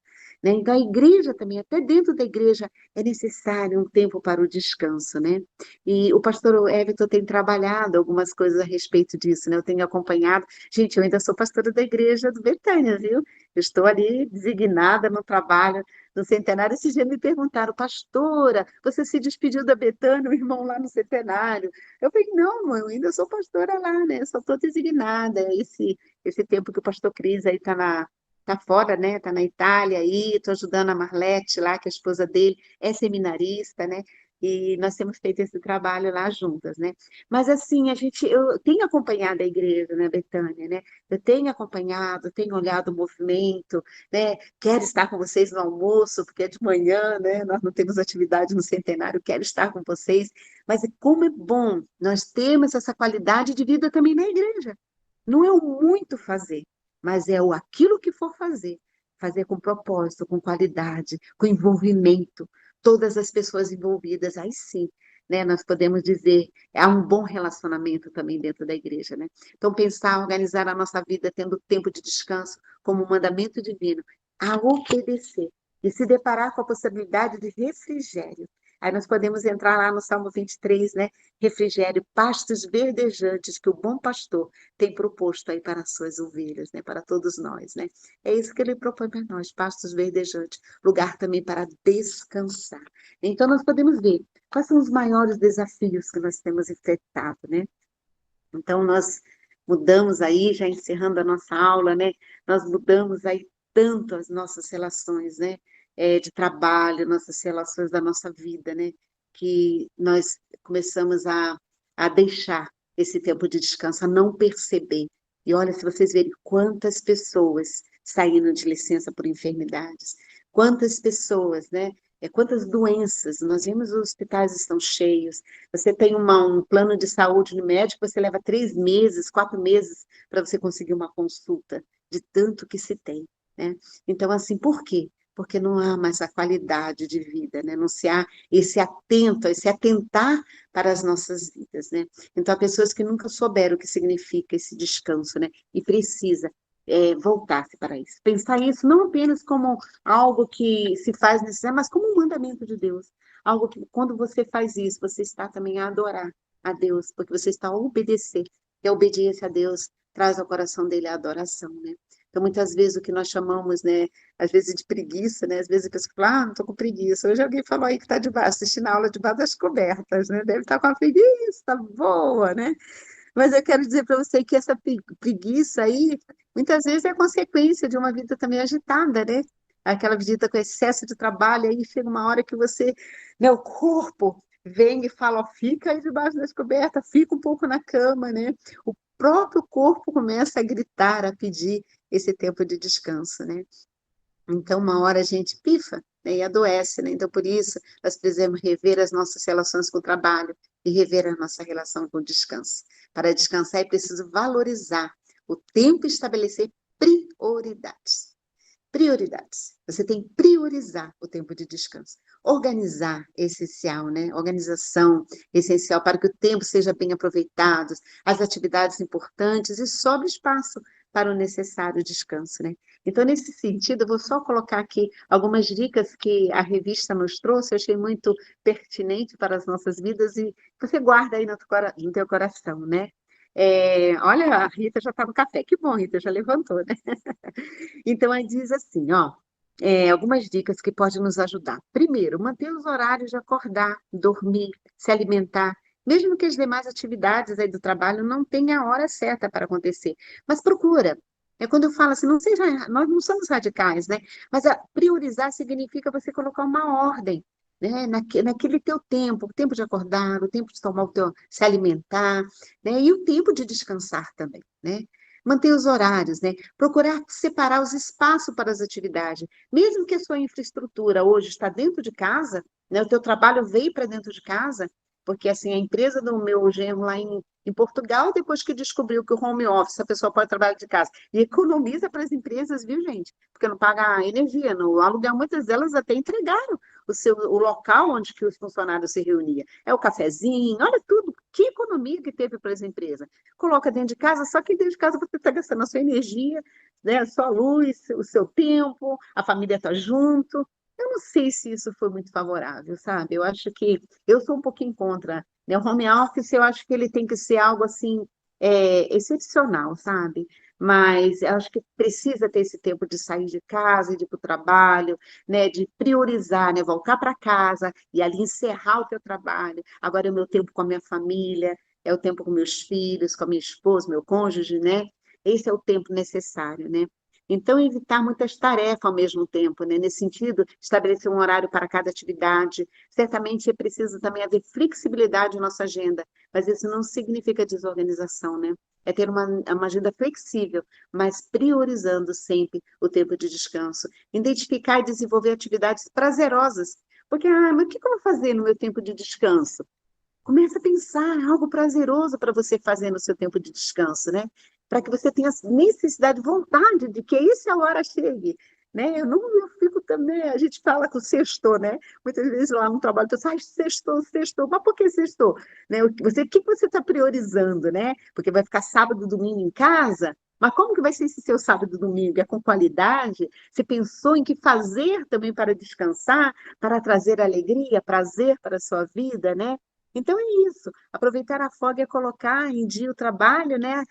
né? Então, a igreja também, até dentro da igreja, é necessário um tempo para o descanso, né? E o pastor Everton tem trabalhado algumas coisas a respeito disso, né? Eu tenho acompanhado. Gente, eu ainda sou pastora da igreja do Betânia, viu? Eu estou ali designada no trabalho no centenário. Esse dia me perguntaram, pastora, você se despediu da Betânia, o irmão lá no centenário? Eu falei, não, mãe, eu ainda sou pastora lá, né? Só estou designada. Esse tempo que o pastor Cris aí tá fora, né? Tá na Itália aí, estou ajudando a Marlete lá, que é a esposa dele, é seminarista, né? E nós temos feito esse trabalho lá juntas, né? Mas assim, eu tenho acompanhado a igreja, né, Betânia, né? Eu tenho acompanhado, tenho olhado o movimento, né? Quero estar com vocês no almoço, porque é de manhã, né? Nós não temos atividade no centenário, quero estar com vocês. Mas como é bom nós termos essa qualidade de vida também na igreja. Não é o muito fazer, mas é o aquilo que for fazer. Fazer com propósito, com qualidade, com envolvimento. Todas as pessoas envolvidas, aí sim, né? Nós podemos dizer, há um bom relacionamento também dentro da igreja, né? Então, pensar, organizar a nossa vida tendo tempo de descanso como um mandamento divino, a obedecer e se deparar com a possibilidade de refrigério. Aí nós podemos entrar lá no Salmo 23, né? Refrigério, pastos verdejantes que o bom pastor tem proposto aí para as suas ovelhas, né? Para todos nós, né? É isso que ele propõe para nós, pastos verdejantes, lugar também para descansar. Então nós podemos ver quais são os maiores desafios que nós temos enfrentado, né? Então, nós mudamos aí, já encerrando a nossa aula, né? Nós mudamos aí tanto as nossas relações, né? De trabalho, nossas relações da nossa vida, né? Que nós começamos a deixar esse tempo de descanso, a não perceber. E olha, se vocês verem quantas pessoas saindo de licença por enfermidades, quantas pessoas, né? Quantas doenças, nós vemos os hospitais estão cheios, você tem um plano de saúde no médico, você leva 3 meses, 4 meses para você conseguir uma consulta, de tanto que se tem, né? Então, assim, por quê? Porque não há mais a qualidade de vida, né? Não se há esse atentar para as nossas vidas, né? Então, há pessoas que nunca souberam o que significa esse descanso, né? E precisa voltar-se para isso. Pensar isso não apenas como algo que se faz necessário, mas como um mandamento de Deus. Algo que, quando você faz isso, você está também a adorar a Deus, porque você está a obedecer. E a obediência a Deus traz ao coração dele a adoração, né? Então, muitas vezes, o que nós chamamos, né, às vezes de preguiça, né? Às vezes a pessoa fala, não estou com preguiça. Hoje alguém falou aí que está debaixo, assistindo a aula debaixo das cobertas, né? Deve estar com a preguiça, tá boa, né? Mas eu quero dizer para você que essa preguiça aí, muitas vezes é consequência de uma vida também agitada, né? aquela visita com excesso de trabalho, aí chega uma hora que você, né, o corpo vem e fala, ó, fica aí debaixo das cobertas, fica um pouco na cama, né? O próprio corpo começa a gritar, a pedir esse tempo de descanso, né? Então, uma hora a gente pifa, né, e adoece, né? Então, por isso, nós precisamos rever as nossas relações com o trabalho e rever a nossa relação com o descanso. Para descansar, é preciso valorizar o tempo e estabelecer prioridades. Prioridades. Você tem que priorizar o tempo de descanso. Organizar é essencial, né? Organização é essencial para que o tempo seja bem aproveitado, as atividades importantes e sobre espaço para o necessário descanso, né? Então, nesse sentido, eu vou só colocar aqui algumas dicas que a revista nos trouxe, eu achei muito pertinente para as nossas vidas e você guarda aí no teu coração, né? Olha, a Rita já está no café. Que bom, Rita, já levantou, né? Então, aí diz assim, ó, algumas dicas que podem nos ajudar. Primeiro, manter os horários de acordar, dormir, se alimentar, mesmo que as demais atividades aí do trabalho não tenham a hora certa para acontecer. Mas procura. É quando eu falo assim, não seja, nós não somos radicais, né? Mas priorizar significa você colocar uma ordem, né? Naquele teu tempo, o tempo de acordar, o tempo de tomar o teu, se alimentar, né? E o tempo de descansar também, né? Manter os horários, né? Procurar separar os espaços para as atividades. Mesmo que a sua infraestrutura hoje está dentro de casa, né? O teu trabalho veio para dentro de casa, porque assim, a empresa do meu genro lá em Portugal, depois que descobriu que o home office, a pessoa pode trabalhar de casa, e economiza para as empresas, viu, gente? Porque não paga energia, no aluguel, muitas delas até entregaram o local onde que os funcionários se reuniam. É o cafezinho, olha tudo, que economia que teve para as empresas. Coloca dentro de casa, só que dentro de casa você está gastando a sua energia, né, a sua luz, o seu tempo, a família está junto. Eu não sei se isso foi muito favorável, sabe? Eu acho que eu sou um pouquinho contra, né? O home office, eu acho que ele tem que ser algo assim, excepcional, sabe? Mas eu acho que precisa ter esse tempo de sair de casa, de ir para o trabalho, né? De priorizar, né? Voltar para casa e ali encerrar o teu trabalho. Agora é o meu tempo com a minha família, é o tempo com meus filhos, com a minha esposa, meu cônjuge, né? Esse é o tempo necessário, né? Então, evitar muitas tarefas ao mesmo tempo, né? Nesse sentido, estabelecer um horário para cada atividade. Certamente é preciso também haver flexibilidade na nossa agenda, mas isso não significa desorganização, né? É ter uma agenda flexível, mas priorizando sempre o tempo de descanso. Identificar e desenvolver atividades prazerosas. Porque, mas o que eu vou fazer no meu tempo de descanso? Começa a pensar algo prazeroso para você fazer no seu tempo de descanso, né? Para que você tenha necessidade, vontade de que essa hora chegue, né? Eu fico também, a gente fala com o sextou, né? Muitas vezes lá no trabalho, você fala, sextou, sextou, mas por que sextou? Né? O que você está priorizando, né? Porque vai ficar sábado e domingo em casa, mas como que vai ser esse seu sábado e domingo? É com qualidade? Você pensou em que fazer também para descansar, para trazer alegria, prazer para a sua vida, né? Então é isso, aproveitar a folga é colocar em dia o trabalho, né?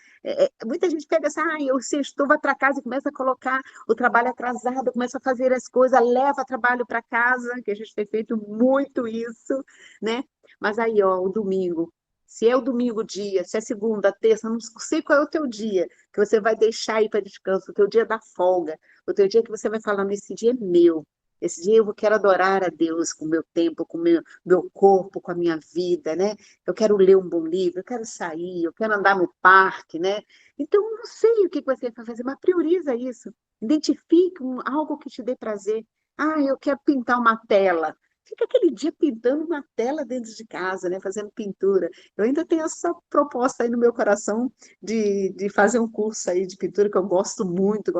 Muita gente pega assim, eu sextou, vai para casa e começa a colocar o trabalho atrasado, começa a fazer as coisas, leva trabalho para casa, que a gente tem feito muito isso, né? Mas aí, ó, o domingo, se é o domingo dia, se é segunda, terça, não sei qual é o teu dia que você vai deixar aí para descanso, o teu dia da folga, o teu dia que você vai falar, esse dia é meu. Esse dia eu quero adorar a Deus com o meu tempo, com o meu corpo, com a minha vida, né? Eu quero ler um bom livro, eu quero sair, eu quero andar no parque, né? Então, eu não sei o que você vai fazer, mas prioriza isso. Identifique algo que te dê prazer. Eu quero pintar uma tela. Fica aquele dia pintando uma tela dentro de casa, né? Fazendo pintura. Eu ainda tenho essa proposta aí no meu coração de fazer um curso aí de pintura, que eu gosto muito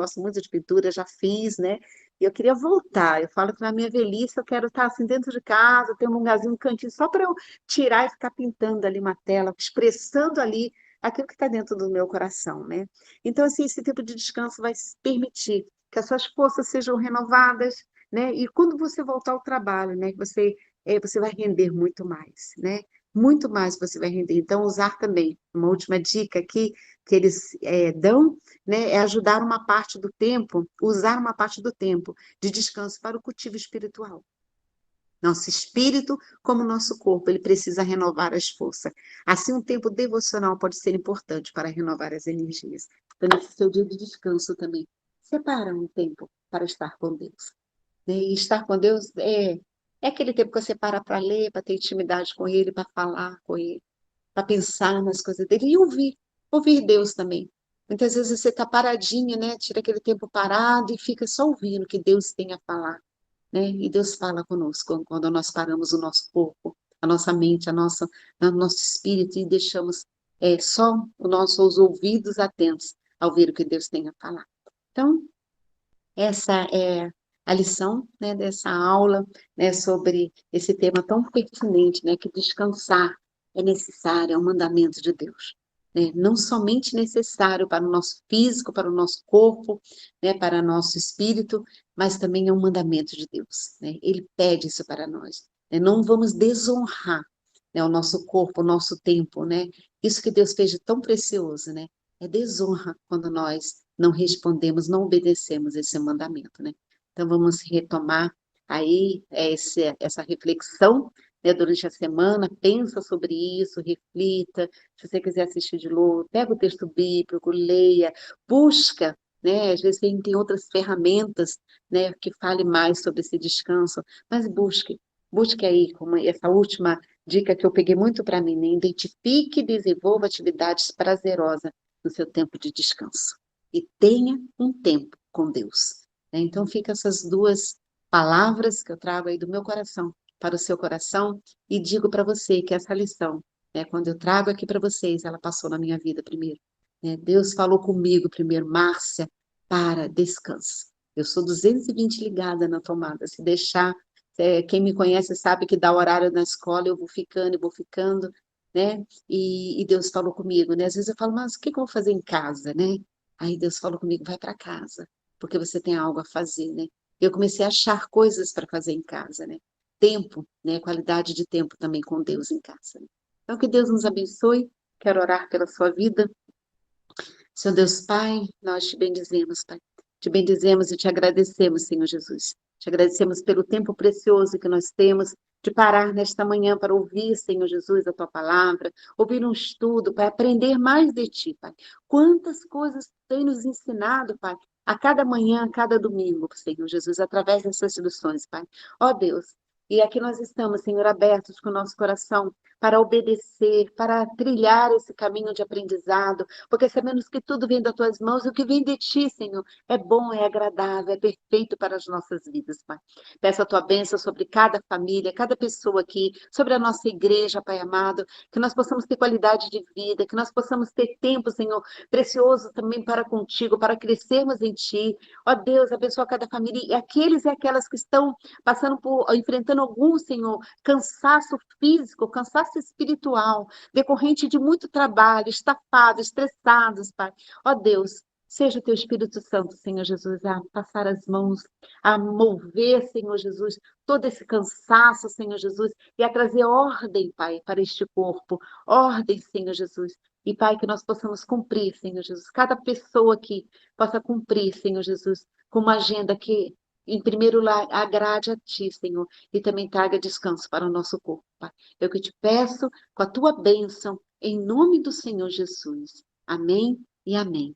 de pintura, já fiz, né? E eu queria voltar. Eu falo que na minha velhice eu quero estar assim dentro de casa, ter um lugarzinho, um cantinho, só para eu tirar e ficar pintando ali uma tela, expressando ali aquilo que está dentro do meu coração, né? Então, assim, esse tempo de descanso vai permitir que as suas forças sejam renovadas, né? E quando você voltar ao trabalho, né? Você vai render muito mais, né? Muito mais você vai render. Então, usar também, uma última dica aqui que eles dão, né, é ajudar uma parte do tempo, usar uma parte do tempo de descanso para o cultivo espiritual. Nosso espírito, como nosso corpo, ele precisa renovar as forças. Assim, um tempo devocional pode ser importante para renovar as energias. Então, nesse seu dia de descanso também, separa um tempo para estar com Deus. né? E estar com Deus é aquele tempo que você para ler, para ter intimidade com Ele, para falar com Ele, para pensar nas coisas dele e ouvir Deus também. Muitas vezes você está paradinho, né? Tira aquele tempo parado e fica só ouvindo o que Deus tem a falar, né? E Deus fala conosco quando nós paramos o nosso corpo, a nossa mente, o nosso espírito e deixamos só os nossos ouvidos atentos ao ouvir o que Deus tem a falar. Então, essa é a lição, né, dessa aula, né, sobre esse tema tão pertinente, né, que descansar é necessário, é um mandamento de Deus, né, não somente necessário para o nosso físico, para o nosso corpo, né, para o nosso espírito, mas também é um mandamento de Deus, né, Ele pede isso para nós, né, não vamos desonrar, né, o nosso corpo, o nosso tempo, né, isso que Deus fez de tão precioso, né, é desonra quando nós não respondemos, não obedecemos esse mandamento, né? Então, vamos retomar aí essa reflexão, né, durante a semana, pensa sobre isso, reflita, se você quiser assistir de novo, pega o texto bíblico, leia, busca, né, às vezes tem outras ferramentas, né, que fale mais sobre esse descanso, mas busque aí, como essa última dica que eu peguei muito para mim, né, identifique e desenvolva atividades prazerosas no seu tempo de descanso e tenha um tempo com Deus, né? Então, fica essas duas palavras que eu trago aí do meu coração para o seu coração e digo para você que essa lição, né, quando eu trago aqui para vocês, ela passou na minha vida primeiro, né? Deus falou comigo primeiro, Márcia, para, descansa. Eu sou 220 ligada na tomada, se deixar, quem me conhece sabe que dá horário na escola, eu vou ficando, né? E Deus falou comigo, né? Às vezes eu falo, mas o que eu vou fazer em casa, né? Aí Deus falou comigo, vai para casa, porque você tem algo a fazer, né? Eu comecei a achar coisas para fazer em casa, né? Tempo, né? Qualidade de tempo também com Deus em casa, né? Então, que Deus nos abençoe. Quero orar pela sua vida. Senhor Deus Pai, nós te bendizemos, Pai. Te bendizemos e te agradecemos, Senhor Jesus. Te agradecemos pelo tempo precioso que nós temos de parar nesta manhã para ouvir, Senhor Jesus, a tua palavra, ouvir um estudo, para aprender mais de ti, Pai. Quantas coisas tu tem nos ensinado, Pai, a cada manhã, a cada domingo, Senhor Jesus, através dessas lições, Pai. Ó Deus, e aqui nós estamos, Senhor, abertos com o nosso coração para obedecer, para trilhar esse caminho de aprendizado, porque sabemos que tudo vem das tuas mãos e o que vem de ti, Senhor, é bom, é agradável, é perfeito para as nossas vidas, Pai. Peço a tua bênção sobre cada família, cada pessoa aqui, sobre a nossa igreja, Pai amado, que nós possamos ter qualidade de vida, que nós possamos ter tempo, Senhor, precioso também para contigo, para crescermos em ti. Ó Deus, abençoa cada família e aqueles e aquelas que estão enfrentando algum, Senhor, cansaço físico, cansaço espiritual, decorrente de muito trabalho, estafados, estressados, Pai. Ó Deus, seja o teu Espírito Santo, Senhor Jesus, a passar as mãos, a mover, Senhor Jesus, todo esse cansaço, Senhor Jesus, e a trazer ordem, Pai, para este corpo. Ordem, Senhor Jesus. E, Pai, que nós possamos cumprir, Senhor Jesus. Cada pessoa aqui possa cumprir, Senhor Jesus, com uma agenda que, em primeiro lugar, agrade a Ti, Senhor, e também traga descanso para o nosso corpo, Pai. Eu que te peço, com a Tua bênção, em nome do Senhor Jesus. Amém e amém.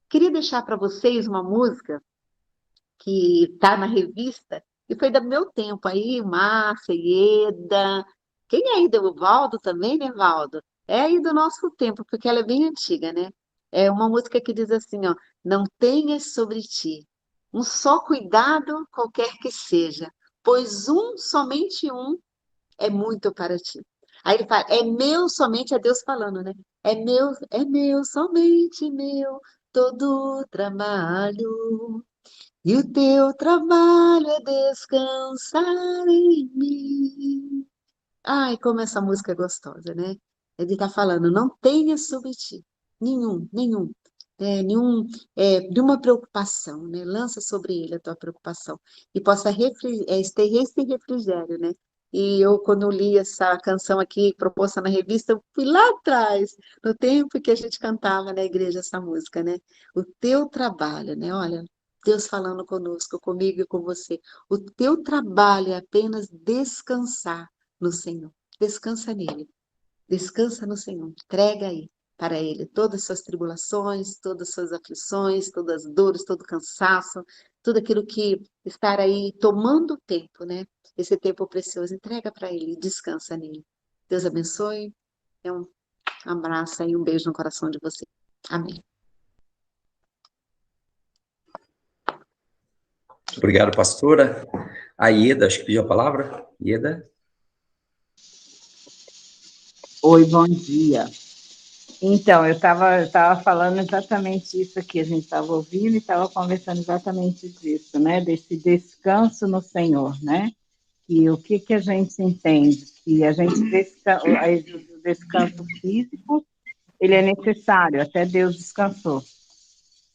Queria deixar para vocês uma música que está na revista, e foi do meu tempo aí, Márcia, Ieda. Quem é aí do Valdo também, né, Valdo? É aí do nosso tempo, porque ela é bem antiga, né? É uma música que diz assim, ó, não tenhas sobre ti um só cuidado, qualquer que seja, pois somente um, é muito para ti. Aí ele fala, é meu somente, é Deus falando, né? É meu, somente meu, todo o trabalho. E o teu trabalho é descansar em mim. Ai, como essa música é gostosa, né? Ele está falando, não tenha sobre ti nenhuma preocupação, né? Lança sobre ele a tua preocupação e possa ter esse refrigério, né? E eu, quando li essa canção aqui, proposta na revista, eu fui lá atrás, no tempo que a gente cantava na igreja essa música, né? O teu trabalho, né? Olha, Deus falando conosco, comigo e com você. O teu trabalho é apenas descansar no Senhor. Descansa nele. Descansa no Senhor. Entrega aí. para Ele todas as suas tribulações, todas as suas aflições, todas as dores, todo o cansaço, tudo aquilo que estar aí tomando tempo, né? Esse tempo precioso, entrega para Ele, descansa nele. Deus abençoe. É um abraço e um beijo no coração de você. Amém. Obrigado, pastora. A Ieda, acho que pediu a palavra. Ieda? Oi, bom dia. Então, eu estava falando exatamente isso aqui, a gente estava ouvindo e estava conversando exatamente disso, né? Desse descanso no Senhor, né? E o que a gente entende? Que a gente o descanso físico, ele é necessário, até Deus descansou.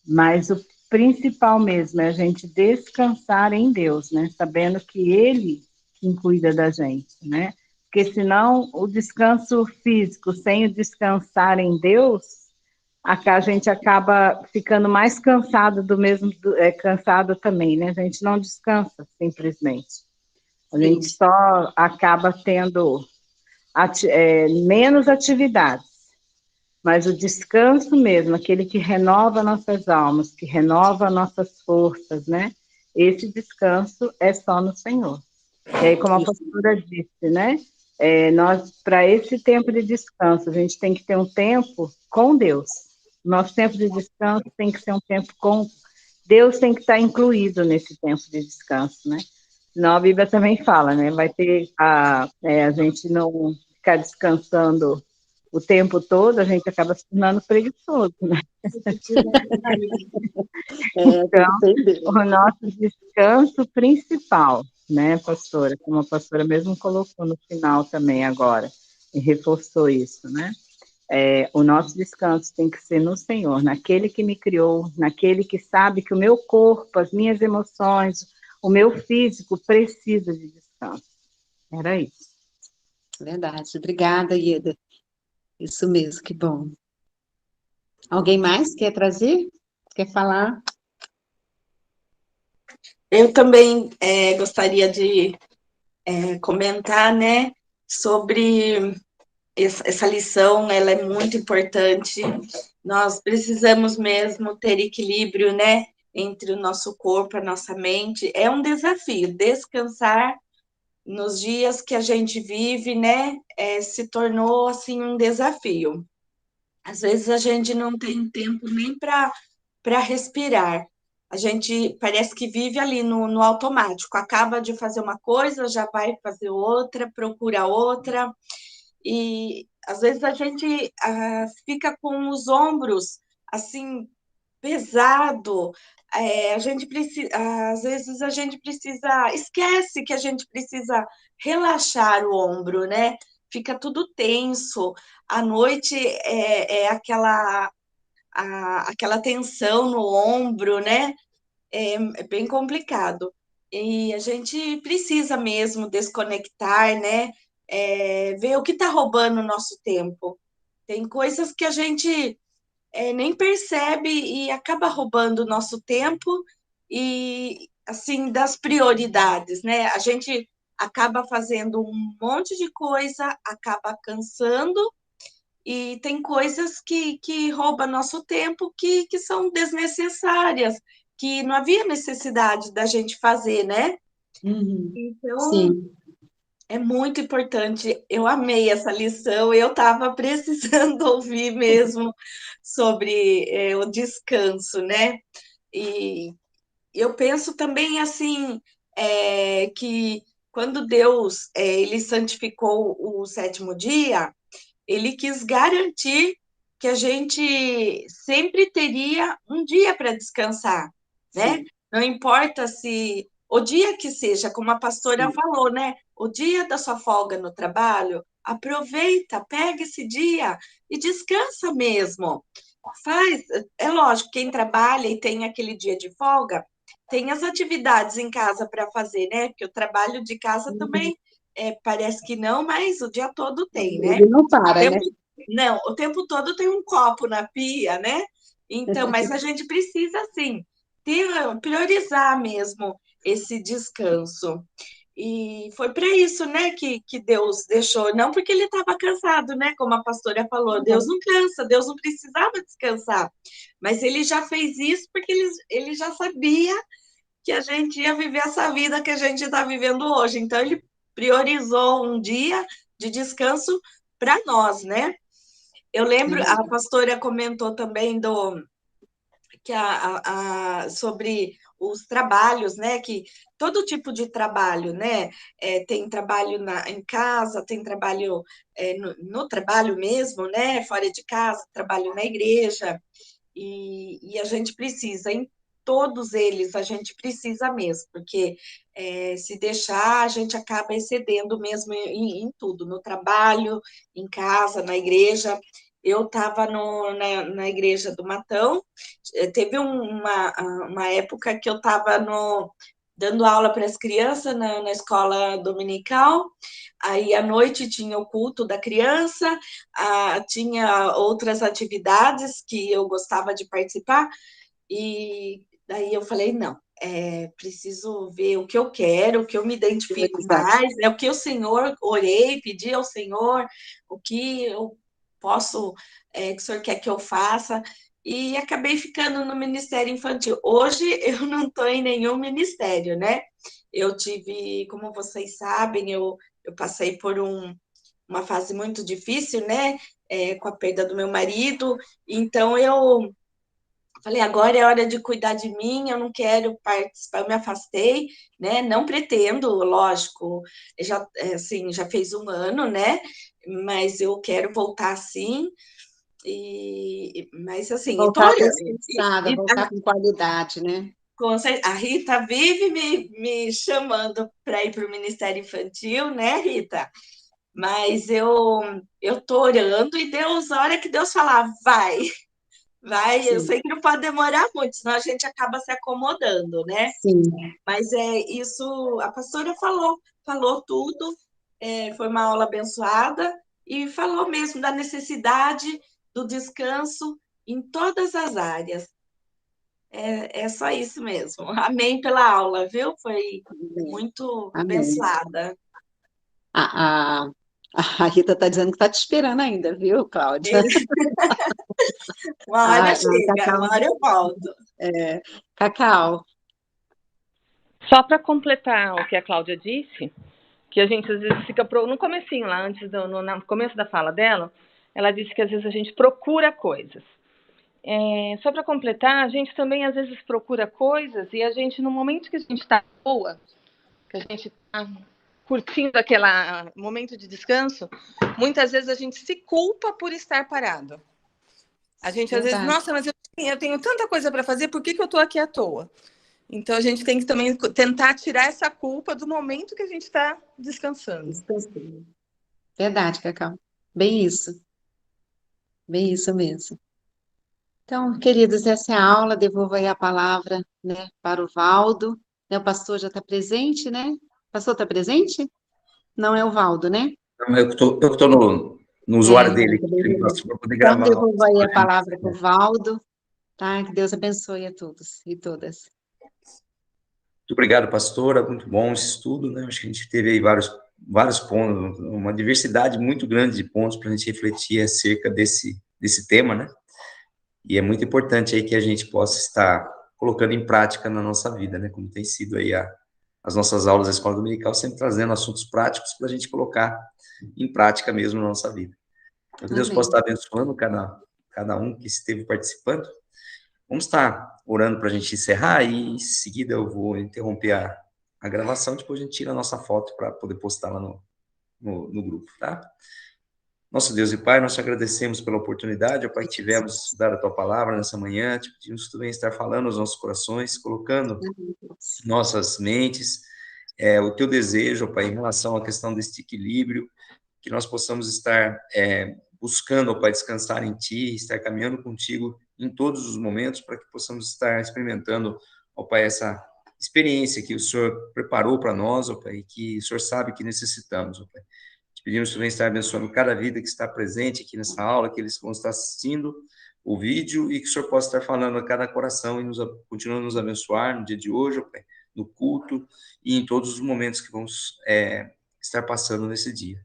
Mas o principal mesmo é a gente descansar em Deus, né? Sabendo que Ele quem cuida da gente, né? Porque senão o descanso físico sem o descansar em Deus, a gente acaba ficando mais cansado cansado também, né? A gente não descansa simplesmente. A gente só acaba tendo menos atividades. Mas o descanso mesmo, aquele que renova nossas almas, que renova nossas forças, né? Esse descanso é só no Senhor. E aí, como a pastora disse, né? Nós, para esse tempo de descanso, a gente tem que ter um tempo com Deus. Nosso tempo de descanso tem que ser um tempo com Deus, tem que estar incluído nesse tempo de descanso, né? Senão a Bíblia também fala, né? Vai ter a gente não ficar descansando o tempo todo, a gente acaba se tornando preguiçoso, né? Então, o nosso descanso principal, né, pastora? Como a pastora mesmo colocou no final também agora, e reforçou isso, né? O nosso descanso tem que ser no Senhor, naquele que me criou, naquele que sabe que o meu corpo, as minhas emoções, o meu físico precisa de descanso. Era isso. Verdade. Obrigada, Ieda. Isso mesmo, que bom. Alguém mais quer trazer? Quer falar? Eu também gostaria de comentar, né, sobre essa lição, ela é muito importante. Nós precisamos mesmo ter equilíbrio, né, entre o nosso corpo, a nossa mente. É um desafio, descansar nos dias que a gente vive, né, se tornou, assim, um desafio. Às vezes a gente não tem tempo nem para respirar. A gente parece que vive ali no automático, acaba de fazer uma coisa, já vai fazer outra, procura outra, e às vezes a gente fica com os ombros assim pesado. A gente precisa, às vezes a gente precisa, esquece que a gente precisa relaxar o ombro, né? Fica tudo tenso. À noite é aquela tensão no ombro, né? É bem complicado. E a gente precisa mesmo desconectar, né? Ver o que está roubando o nosso tempo. Tem coisas que a gente nem percebe e acaba roubando o nosso tempo e, assim, das prioridades, né? A gente acaba fazendo um monte de coisa, acaba cansando e tem coisas que roubam nosso tempo que são desnecessárias, que não havia necessidade da gente fazer, né? Então, Sim. é muito importante. Eu amei essa lição, eu estava precisando ouvir mesmo sobre o descanso, né? E eu penso também assim, que quando Deus ele santificou o sétimo dia, ele quis garantir que a gente sempre teria um dia para descansar, né? Sim. Não importa se o dia que seja, como a pastora falou, né? O dia da sua folga no trabalho, aproveita, pega esse dia e descansa mesmo. Faz, é lógico, quem trabalha e tem aquele dia de folga, tem as atividades em casa para fazer, né? Porque o trabalho de casa também parece que não, mas o dia todo tem, né? Ele não para, né? Não, o tempo todo tem um copo na pia, né? Então, mas a gente precisa, assim, priorizar mesmo esse descanso. E foi para isso, né, que Deus deixou, não porque ele estava cansado, né, como a pastora falou, Deus não cansa, Deus não precisava descansar, mas ele já fez isso porque ele já sabia que a gente ia viver essa vida que a gente está vivendo hoje, então ele priorizou um dia de descanso para nós, né? Eu lembro, a pastora comentou também sobre os trabalhos, né? Que todo tipo de trabalho, né? Tem trabalho em casa, tem trabalho no trabalho mesmo, né? Fora de casa, trabalho na igreja, e a gente precisa, em todos eles, a gente precisa mesmo, porque se deixar, a gente acaba excedendo mesmo em tudo, no trabalho, em casa, na igreja. Eu estava na igreja do Matão, teve uma época que eu estava dando aula para as crianças na escola dominical, aí à noite tinha o culto da criança, tinha outras atividades que eu gostava de participar, e daí eu falei, não, preciso ver o que eu quero, o que eu me identifico mais, o que o Senhor, orei, pedi ao Senhor, o que eu posso, que o Senhor quer que eu faça, e acabei ficando no Ministério Infantil. Hoje eu não estou em nenhum ministério, né? Eu tive, como vocês sabem, eu passei por uma fase muito difícil, né? Com a perda do meu marido, então eu falei, agora é hora de cuidar de mim, eu não quero participar, eu me afastei, né? Não pretendo, lógico, já fez um ano, né? Mas eu quero voltar sim, mas assim, eu tô Voltar olhando. descansada, voltar com qualidade, né? A Rita vive me chamando para ir para o Ministério Infantil, né, Rita? Mas eu tô orando e Deus, a hora que Deus falar, vai, eu Sim, sei que não pode demorar muito, senão a gente acaba se acomodando, né? sim. Mas isso, a pastora falou tudo, foi uma aula abençoada e falou mesmo da necessidade do descanso em todas as áreas. É só isso mesmo. Amém pela aula, viu? Foi Amém. muito Amém. abençoada. A, a, a Rita está dizendo que está te esperando ainda, viu, Cláudia? Uma hora chega, Cacau, uma hora eu volto. Cacau, Só para completar o que a Cláudia disse, que a gente às vezes fica no comecinho lá, no começo da fala dela, ela disse que às vezes a gente procura coisas. Só para completar, a gente também às vezes procura coisas e a gente, no momento que a gente está boa, que a gente está curtindo aquele momento de descanso, muitas vezes a gente se culpa por estar parado. A gente às vezes, nossa, mas eu tenho tanta coisa para fazer, por que eu estou aqui à toa? Então, a gente tem que também tentar tirar essa culpa do momento que a gente está descansando. Verdade, Cacau. Bem isso. Bem isso mesmo. Então, queridos, essa é a aula. Devolvo aí a palavra, né, para o Valdo. Né, o pastor já está presente, né? O pastor está presente? Não é o Valdo, né? Eu que estou no usuário dele, Tá bem, ele beleza. passou para poder Então, gravar. devolvo aí a palavra para o Valdo, tá? Que Deus abençoe a todos e todas. Muito obrigado, pastora. Muito bom esse estudo, né? Acho que a gente teve aí vários pontos, uma diversidade muito grande de pontos para a gente refletir acerca desse tema, né? E é muito importante aí que a gente possa estar colocando em prática na nossa vida, né? Como tem sido aí as nossas aulas da Escola Dominical, sempre trazendo assuntos práticos para a gente colocar em prática mesmo na nossa vida. Então, que Deus Amém. possa estar abençoando cada um que esteve participando. Vamos estar orando para a gente encerrar e em seguida eu vou interromper a gravação, depois a gente tira a nossa foto para poder postar lá no grupo, tá? Nosso Deus e Pai, nós te agradecemos pela oportunidade, ó Pai, que tivemos de estudar a Tua palavra nessa manhã, te pedimos que Tu venha estar falando aos nossos corações, colocando nossas mentes, o Teu desejo, ó Pai, em relação à questão deste equilíbrio, que nós possamos estar buscando, ó Pai, descansar em Ti, estar caminhando contigo em todos os momentos, para que possamos estar experimentando, ó Pai, essa experiência que o Senhor preparou para nós, ó Pai, que o Senhor sabe que necessitamos, ó Pai. Te pedimos também estar abençoando cada vida que está presente aqui nessa aula, que eles vão estar assistindo o vídeo e que o Senhor possa estar falando a cada coração e continuando nos abençoar no dia de hoje, ó Pai. no culto e em todos os momentos que vamos estar passando nesse dia.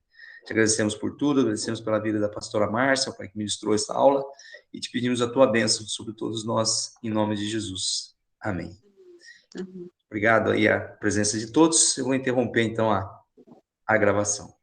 Te agradecemos por tudo, agradecemos pela vida da pastora Márcia, Pai, que ministrou essa aula, e te pedimos a tua bênção sobre todos nós, em nome de Jesus. Amém. Obrigado aí a presença de todos. Eu vou interromper, então, a gravação.